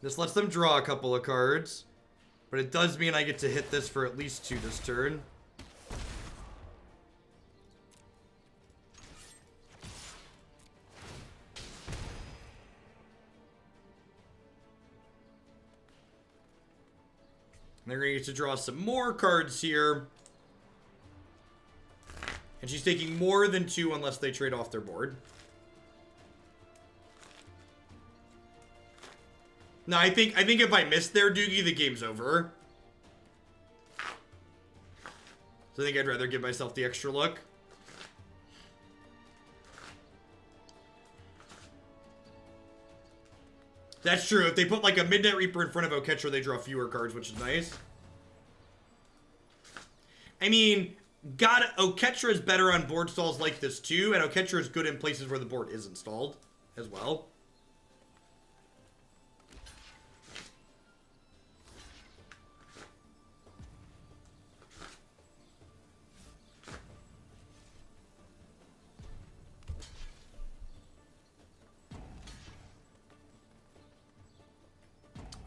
This lets them draw a couple of cards, but it does mean I get to hit this for at least 2 this turn. And they're going to get to draw some more cards here. And she's taking more than 2 unless they trade off their board. No, I think if I miss their Doogie, the game's over. So I think I'd rather give myself the extra look. That's true. If they put like a Midnight Reaper in front of Oketra, they draw fewer cards, which is nice. I mean, Oketra is better on board stalls like this too, and Oketra is good in places where the board is installed as well.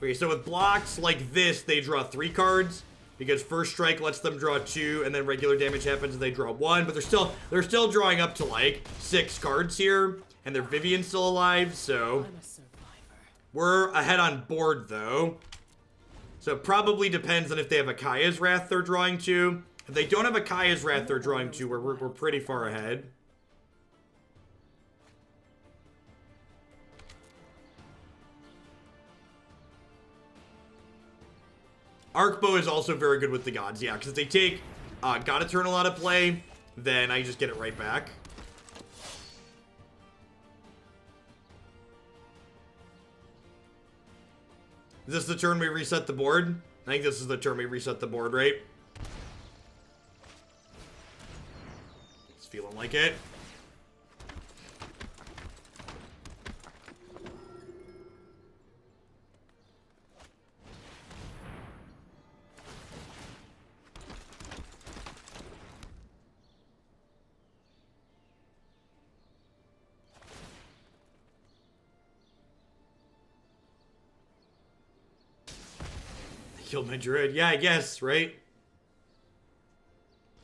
Okay, so with blocks like this, they draw 3 cards because first strike lets them draw 2, and then regular damage happens and they draw 1. But they're still drawing up to like 6 cards here, and their Vivien's still alive, so I'm a survivor. we're ahead on board though. So it probably depends on if they have a Kaya's Wrath they're drawing to. If they don't have a Kaya's Wrath they're drawing to, we're pretty far ahead. Arkbow is also very good with the gods, yeah, because if they take God Eternal out of play, then I just get it right back. Is this the turn we reset the board? I think this is the turn we reset the board, right? It's feeling like it. Killed my druid. Yeah, I guess, right?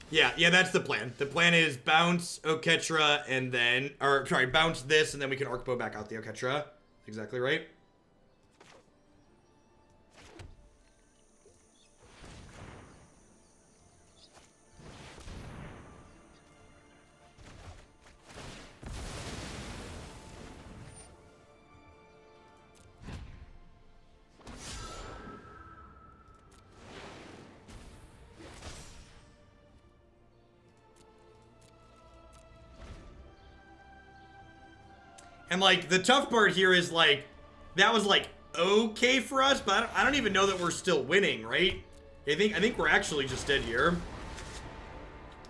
Yeah, that's the plan. The plan is bounce Oketra and then, or sorry, bounce this and then we can Arkbow back out the Oketra. Exactly right. And, like, the tough part here is, like, that was, like, okay for us, but I don't even know that we're still winning, right? I think we're actually just dead here.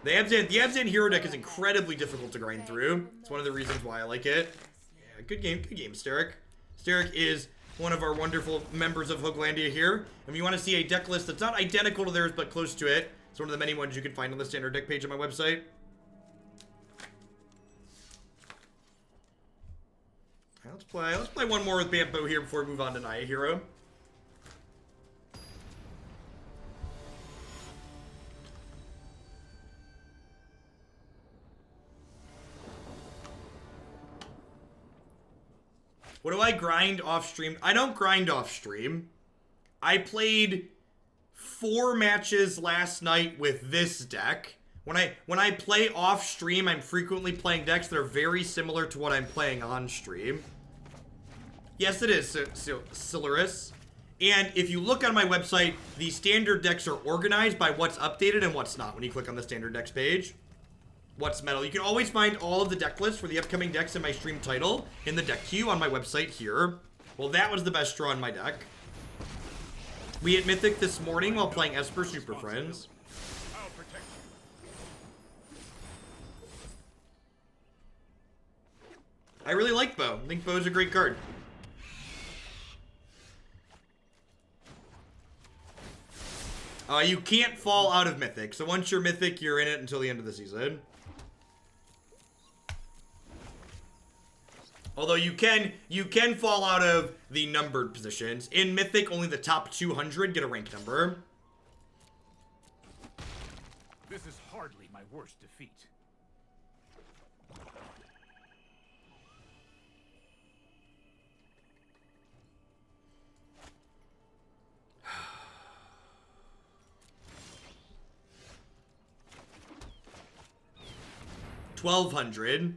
The Abzan hero deck is incredibly difficult to grind through. It's one of the reasons why I like it. Yeah, good game, Steric. Steric is one of our wonderful members of Hooglandia here. And if you want to see a deck list that's not identical to theirs, but close to it, it's one of the many ones you can find on the standard deck page on my website. Let's play one more with Bant Bow here before we move on to Naya Hero. What do I grind off stream? I don't grind off stream. I played 4 matches last night with this deck. When I play off stream, I'm frequently playing decks that are very similar to what I'm playing on stream. Yes, it is, Silarus. And if you look on my website, the standard decks are organized by what's updated and what's not when you click on the standard decks page. What's metal. You can always find all of the deck lists for the upcoming decks in my stream title in the deck queue on my website here. Well, that was the best draw in my deck. We hit Mythic this morning while playing Esper Super Friends. I'll protect you. I really like Bow. I think Bow is a great card. You can't fall out of Mythic. So once you're Mythic, you're in it until the end of the season. Although you can fall out of the numbered positions. In Mythic, only the top 200 get a rank number. This is hardly my worst defeat. $1,200.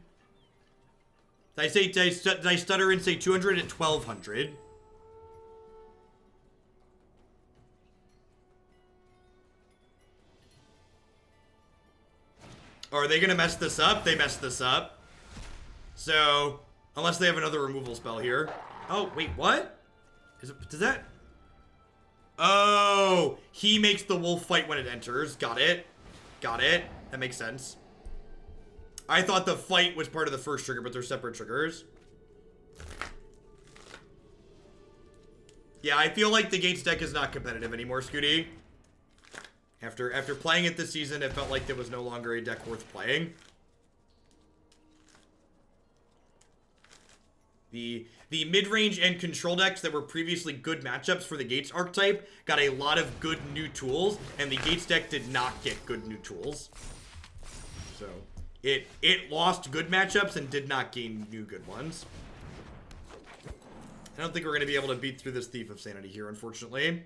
Did I stutter and say 200 at 1,200? Or are they gonna mess this up? They messed this up. So, unless they have another removal spell here. Oh, wait, what? Does that? Oh, he makes the wolf fight when it enters. Got it. Got it. That makes sense. I thought the fight was part of the first trigger, but they're separate triggers. Yeah, I feel like the Gates deck is not competitive anymore, Scooty. After playing it this season, it felt like there was no longer a deck worth playing. The mid-range and control decks that were previously good matchups for the Gates archetype got a lot of good new tools, and the Gates deck did not get good new tools. So, it lost good matchups and did not gain new good ones. I don't think we're going to be able to beat through this Thief of Sanity here, unfortunately.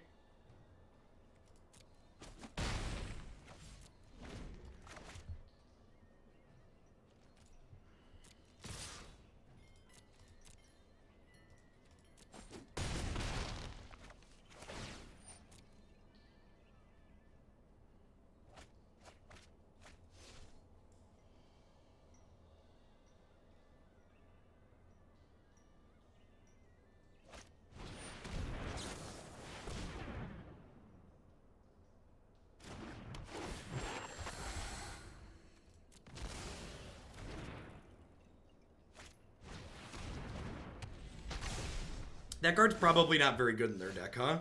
That card's probably not very good in their deck, huh?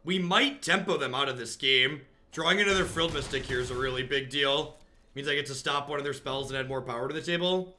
We might tempo them out of this game. Drawing another Frilled Mystic here is a really big deal. Means I get to stop one of their spells and add more power to the table.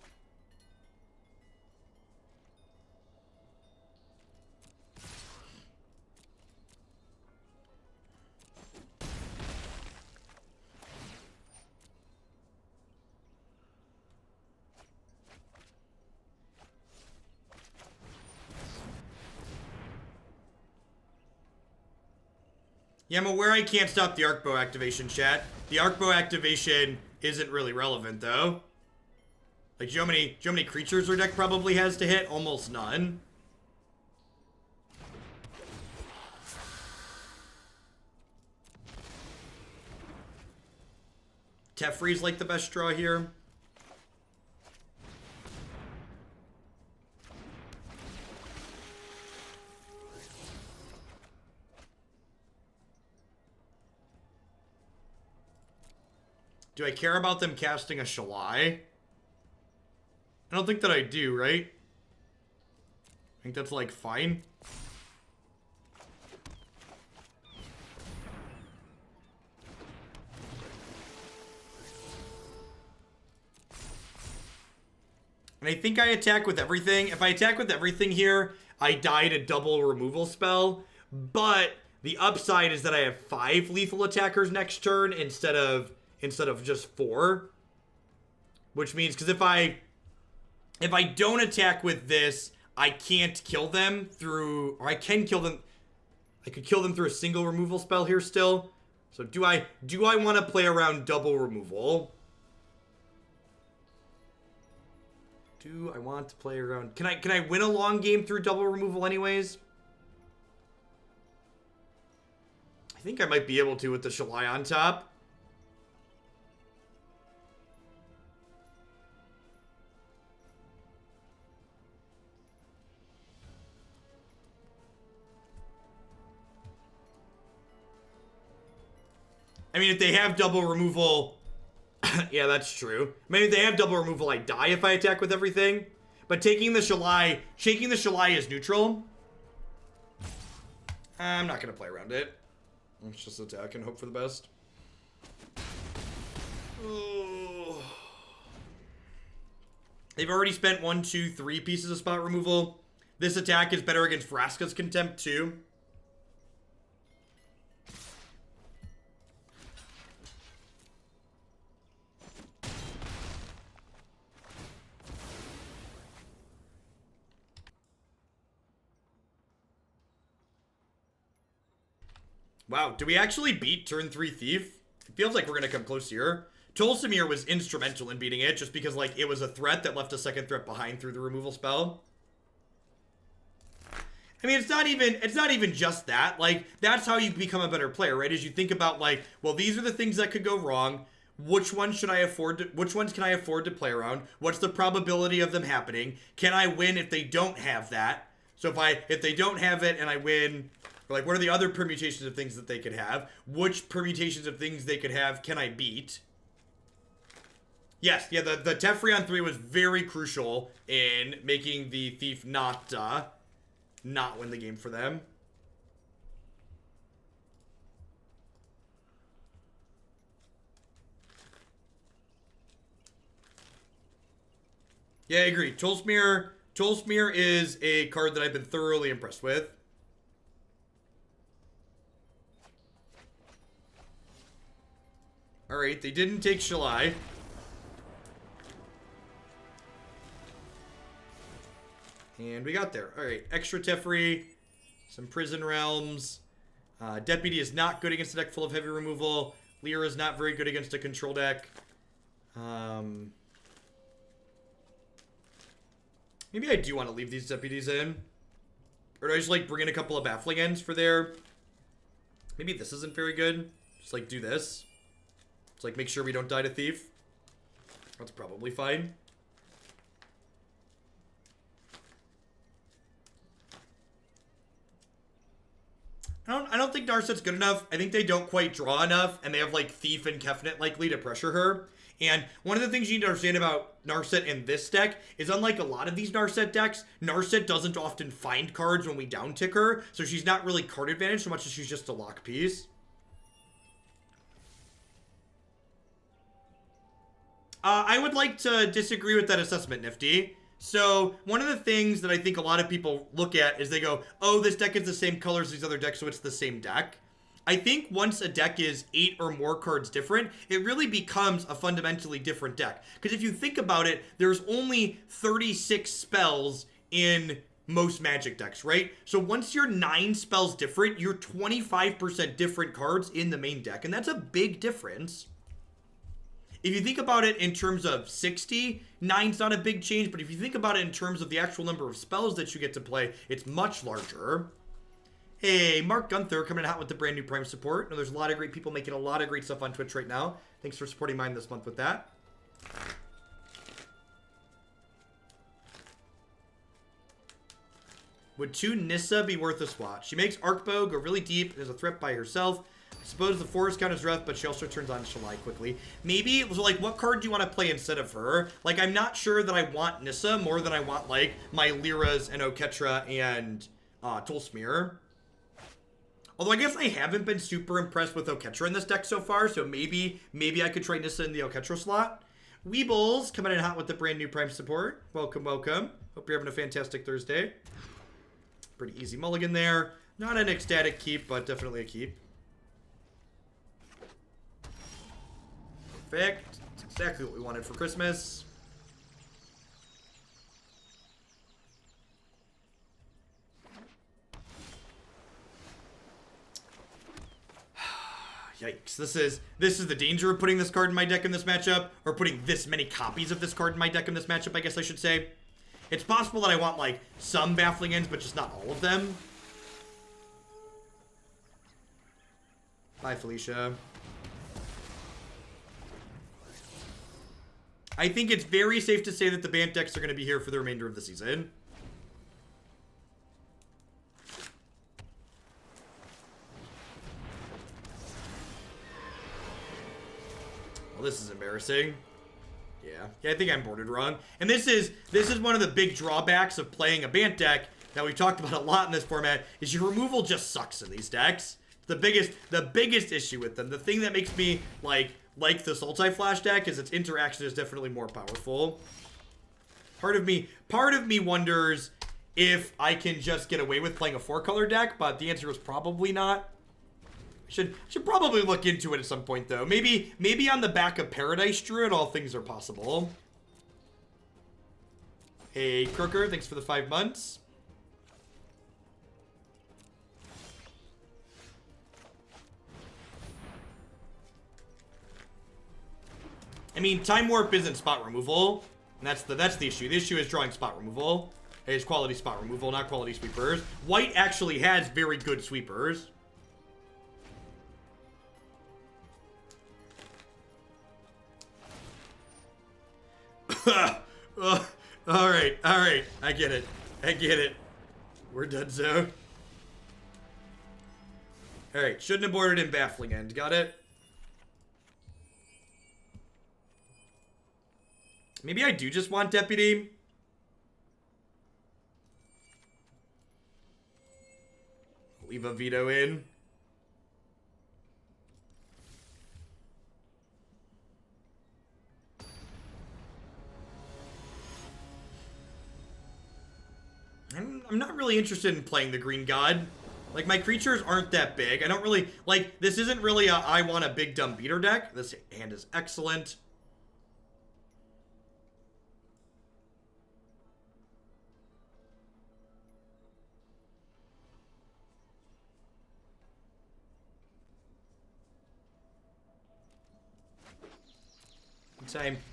Yeah, I'm aware I can't stop the Arkbow activation, chat. The Arkbow activation isn't really relevant, though. Like, do you know how many creatures our deck probably has to hit? Almost none. Teferi's like the best draw here. Do I care about them casting a Shalai? I don't think that I do, right? I think that's, like, fine. And I think I attack with everything. If I attack with everything here, I die to double removal spell. But the upside is that I have 5 lethal attackers next turn instead of just 4. Which means, because if I don't attack with this, I can't kill them through, or I can kill them, I could kill them through a single removal spell here still. So do I want to play around double removal? Do I want to play around, can I win a long game through double removal anyways? I think I might be able to with the Shalai on top. I mean, if they have double removal, yeah, that's true. I mean, if they have double removal, I die if I attack with everything. But taking the Shalai, shaking the Shalai is neutral. I'm not going to play around it. Let's just attack and hope for the best. Oh. They've already spent 1, 2, 3 pieces of spot removal. This attack is better against Vraska's Contempt, too. Wow, do we actually beat turn 3 Thief? It feels like we're going to come close here. Tolsimir was instrumental in beating it, just because, like, it was a threat that left a second threat behind through the removal spell. I mean, it's not even just that. Like, that's how you become a better player, right? As you think about, like, well, these are the things that could go wrong. Which ones can I afford to play around? What's the probability of them happening? Can I win if they don't have that? So if they don't have it and I win, or like, what are the other permutations of things that they could have? Which permutations of things they could have can I beat? Yes, yeah, the Teferi on 3 was very crucial in making the Thief not win the game for them. Yeah, I agree. Tolsimir is a card that I've been thoroughly impressed with. Alright, they didn't take Shalai. And we got there. Alright, extra Teferi, some Prison Realms. Deputy is not good against a deck full of heavy removal. Lyra is not very good against a control deck. Maybe I do want to leave these deputies in. Or do I just, like, bring in a couple of Baffling Ends for their... Maybe this isn't very good. Just, like, do this. Just, like, make sure we don't die to Thief. That's probably fine. I don't think Narset's good enough. I think they don't quite draw enough, and they have, like, Thief and Kefnet likely to pressure her. And one of the things you need to understand about Narset in this deck is, unlike a lot of these Narset decks, Narset doesn't often find cards when we down-tick her, so she's not really card advantage so much as she's just a lock piece. I would like to disagree with that assessment, Nifty. So, one of the things that I think a lot of people look at is they go, oh, this deck is the same color as these other decks, so it's the same deck. I think once a deck is 8 or more cards different, it really becomes a fundamentally different deck. Because if you think about it, there's only 36 spells in most Magic decks, right? So once you're 9 spells different, you're 25% different cards in the main deck, and that's a big difference. If you think about it in terms of 60, 9's not a big change, but if you think about it in terms of the actual number of spells that you get to play, it's much larger. Hey, Mark Gunther coming in hot with the brand new Prime support. Now, there's a lot of great people making a lot of great stuff on Twitch right now. Thanks for supporting mine this month with that. Would 2 Nissa be worth a swat? She makes Arkbow go really deep and is a threat by herself. I suppose the forest count is rough, but she also turns on Shalai quickly. Maybe, so like, what card do you want to play instead of her? Like, I'm not sure that I want Nissa more than I want, like, my Lyras and Oketra and Tolsimir. Although I guess I haven't been super impressed with Oketra in this deck so far, so maybe I could try Nissa in the Oketra slot. Weebles coming in hot with the brand new Prime support. Welcome, welcome. Hope you're having a fantastic Thursday. Pretty easy mulligan there. Not an ecstatic keep, but definitely a keep. Perfect. That's exactly what we wanted for Christmas. Yikes. This is the danger of putting this card in my deck in this matchup, or putting this many copies of this card in my deck in this matchup, I guess I should say. It's possible that I want, like, some Baffling Ends, but just not all of them. Bye, Felicia. I think it's very safe to say that the Bant decks are going to be here for the remainder of the season. Well, this is embarrassing. Yeah, I think I'm boarded wrong. And this is one of the big drawbacks of playing a Bant deck that we've talked about a lot in this format, is your removal just sucks in these decks. The biggest issue with them, the thing that makes me like this Ulti-Flash deck, is its interaction is definitely more powerful. Part of me wonders if I can just get away with playing a 4-color deck, but the answer is probably not. Should probably look into it at some point, though. Maybe on the back of Paradise Druid, all things are possible. Hey, Crooker, thanks for the 5 months. I mean, Time Warp isn't spot removal, and that's the issue. The issue is drawing spot removal. It's quality spot removal, not quality sweepers. White actually has very good sweepers. Alright. I get it. We're done, so. Alright, shouldn't have boarded in Baffling End. Got it? Maybe I do just want Deputy. Leave a Veto in. I'm not really interested in playing the Green God. Like, my creatures aren't that big. I don't really, like, this isn't really a I want a big dumb beater deck. This hand is excellent.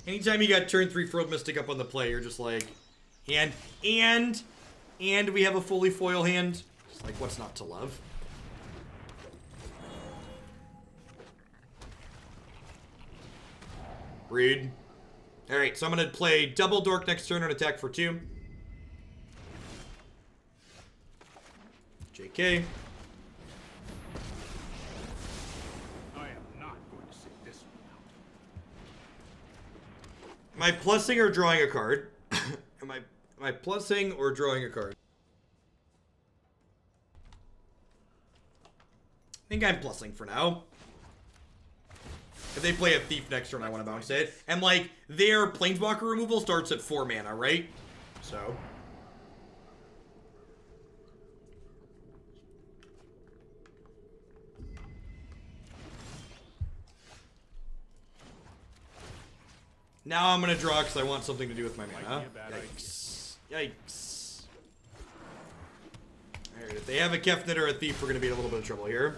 Anytime you got turn 3 Frilled Mystic up on the play, you're just like, and we have a fully foil hand. It's like, what's not to love? Rude. Alright, so I'm gonna play double Dork next turn and attack for 2. JK. I am not going to sit this one out. Am I plussing or drawing a card? Am I plussing or drawing a card? I think I'm plussing for now. If they play a Thief next turn, I want to bounce it. And, like, their Planeswalker removal starts at 4 mana, right? So. Now I'm going to draw because I want something to do with my mana. Yikes. Yikes. Alright, if they have a Kefnet or a Thief, we're going to be in a little bit of trouble here.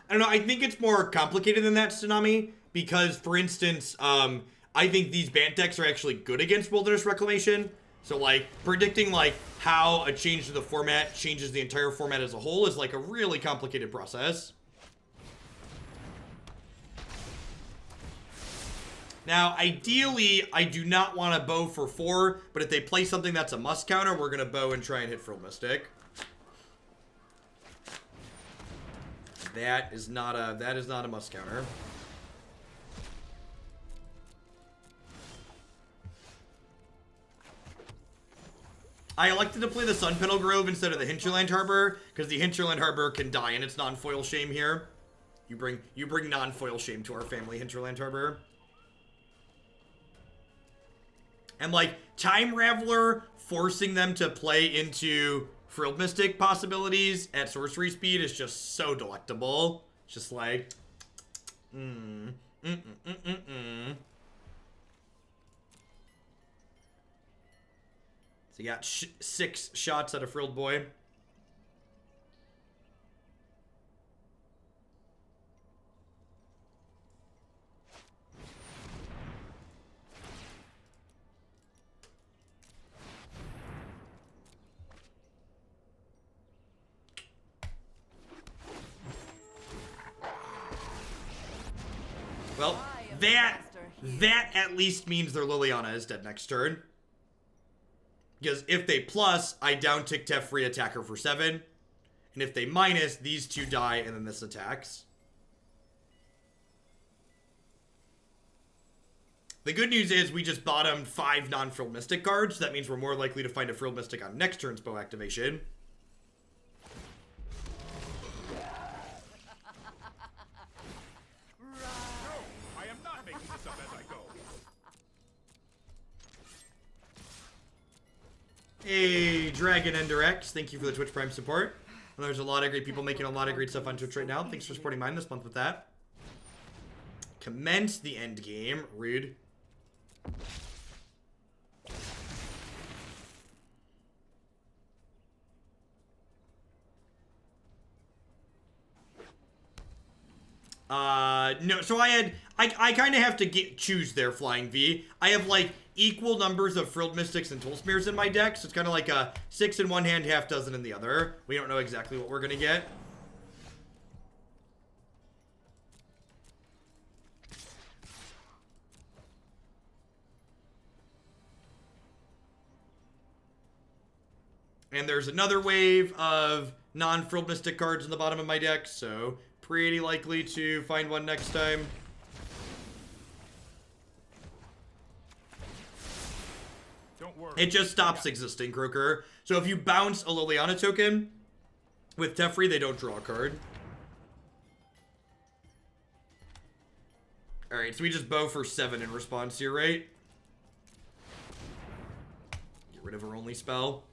I don't know, I think it's more complicated than that, Tsunami, because, for instance, I think these Bant decks are actually good against Wilderness Reclamation. So, like, predicting, like, how a change to the format changes the entire format as a whole is, like, a really complicated process. Now, ideally, I do not want to bow for 4, but if they play something that's a must counter, we're going to bow and try and hit Frilled Mystic. That is not a must counter. I elected to play the Sunpetal Grove instead of the Hinterland Harbor because the Hinterland Harbor can die and it's non-foil shame here. You bring non-foil shame to our family, Hinterland Harbor. And like Time Raveler forcing them to play into Frilled Mystic possibilities at sorcery speed is just so delectable. It's just like, So you got 6 shots at a Frilled Boy. Well, that at least means their Liliana is dead next turn. Because if they plus, I down tick Teferi attacker for 7. And if they minus, these 2 die and then this attacks. The good news is we just bottomed 5 non-Frilled Mystic cards. So that means we're more likely to find a Frilled Mystic on next turn's bow activation. Hey, Dragon Ender X, thank you for the Twitch Prime support. And there's a lot of great people making a lot of great stuff on Twitch right now. Thanks for supporting mine this month with that. Commence the end game. Rude. No, so I kind of have to choose there, Flying V. I have, like, equal numbers of Frilled Mystics and Tolsimirs in my deck, so it's kind of like a 6 in one hand, half dozen in the other. We don't know exactly what we're going to get. And there's another wave of non-Frilled Mystic cards in the bottom of my deck, so pretty likely to find one next time. Don't worry. It just stops existing, Croaker. So if you bounce a Liliana token with Teferi, they don't draw a card. Alright, so we just bow for 7 in response here, right? Get rid of her only spell.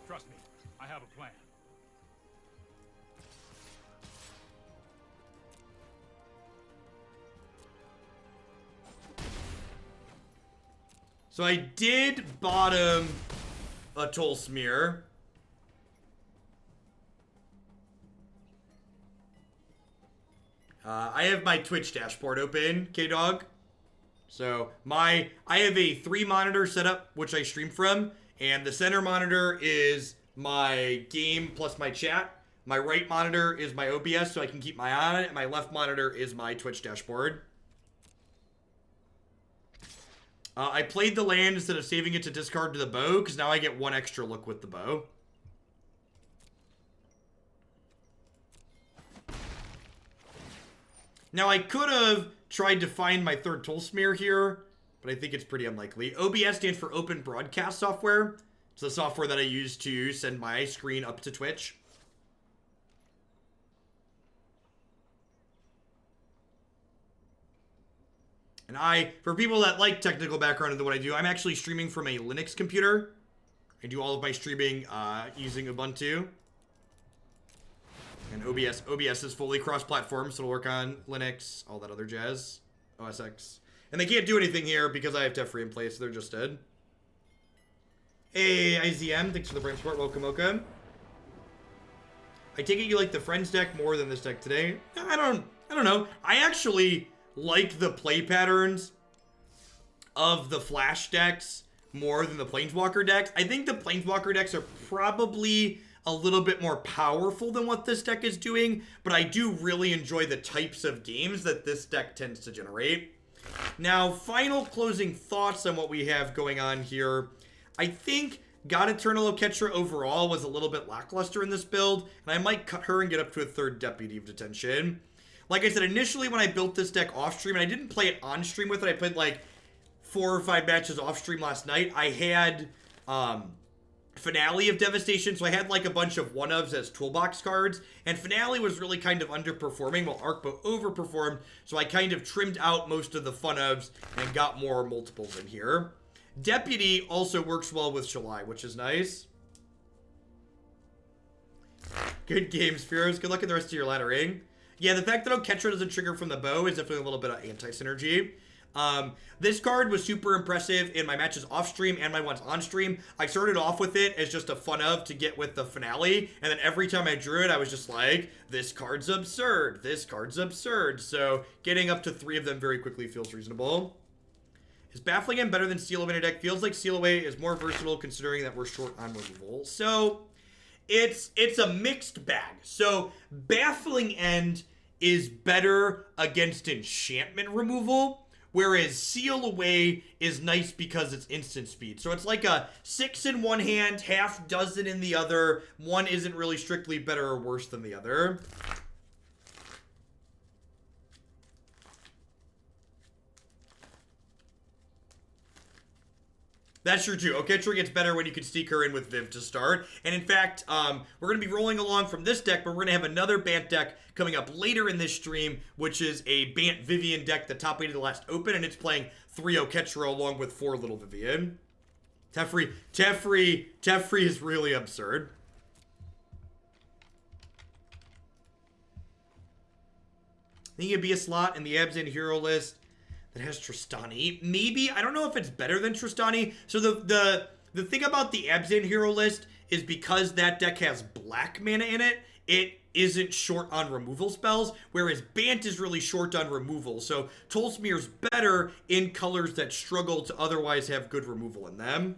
Trust me, I have a plan. So I did bottom a Tolsimir. I have my Twitch dashboard open, K-Dog. So I have a 3 monitor setup, which I stream from. And the center monitor is my game plus my chat. My right monitor is my OBS, so I can keep my eye on it. And my left monitor is my Twitch dashboard. I played the land instead of saving it to discard to the bow, because now I get 1 extra look with the bow. Now, I could have tried to find my 3rd Tolsimir here, but I think it's pretty unlikely. OBS stands for Open Broadcast Software. It's the software that I use to send my screen up to Twitch. And for people that like technical background into what I do, I'm actually streaming from a Linux computer. I do all of my streaming using Ubuntu. And OBS is fully cross-platform, so it'll work on Linux, all that other jazz, OS X. And they can't do anything here because I have Teferi in place, so they're just dead. Hey, IZM, thanks for the Prime Support. Welcome, welcome. I take it you like the Friends deck more than this deck today? I don't know. I actually like the play patterns of the Flash decks more than the Planeswalker decks. I think the Planeswalker decks are probably a little bit more powerful than what this deck is doing, but I do really enjoy the types of games that this deck tends to generate. Now, final closing thoughts on what we have going on here. I think God Eternal Oketra overall was a little bit lackluster in this build, and I might cut her and get up to a 3rd Deputy of Detention. Like I said, initially when I built this deck off stream, and I didn't play it on stream with it, I played like 4 or 5 matches off stream last night. I had Finale of Devastation, so I had like a bunch of one-ofs as toolbox cards, and Finale was really kind of underperforming while Arkbow overperformed, so I kind of trimmed out most of the fun-ofs and got more multiples in here. Deputy also works well with Shalai, which is nice. Good game, Spheros. Good luck in the rest of your laddering. Yeah, the fact that Oketra doesn't trigger from the bow is definitely a little bit of anti-synergy. This card was super impressive in my matches off stream and my ones on stream. I started off with it as just a fun of to get with the finale, and then every time I drew it, I was just like, this card's absurd. This card's absurd. So getting up to 3 of them very quickly feels reasonable. Is Baffling End better than Seal Away in a deck? Feels like Seal Away is more versatile considering that we're short on removal. So it's a mixed bag. So Baffling End is better against enchantment removal, whereas Seal Away is nice because it's instant speed. So it's like a 6 in one hand, half dozen in the other. One isn't really strictly better or worse than the other. That's true too. Oketra gets better when you can sneak her in with Viv to start. And in fact, we're going to be rolling along from this deck, but we're going to have another Bant deck coming up later in this stream, which is a Bant Vivien deck, the top 8 of the last open, and it's playing 3 Oketra along with 4 little Vivien. Teferi is really absurd. I think it'd be a slot in the Abzan hero list that has Tristani. Maybe. I don't know if it's better than Tristani. So the The thing about the Abzan hero list is because that deck has black mana in it, it isn't short on removal spells, whereas Bant is really short on removal. So Tolsimir's better in colors that struggle to otherwise have good removal in them.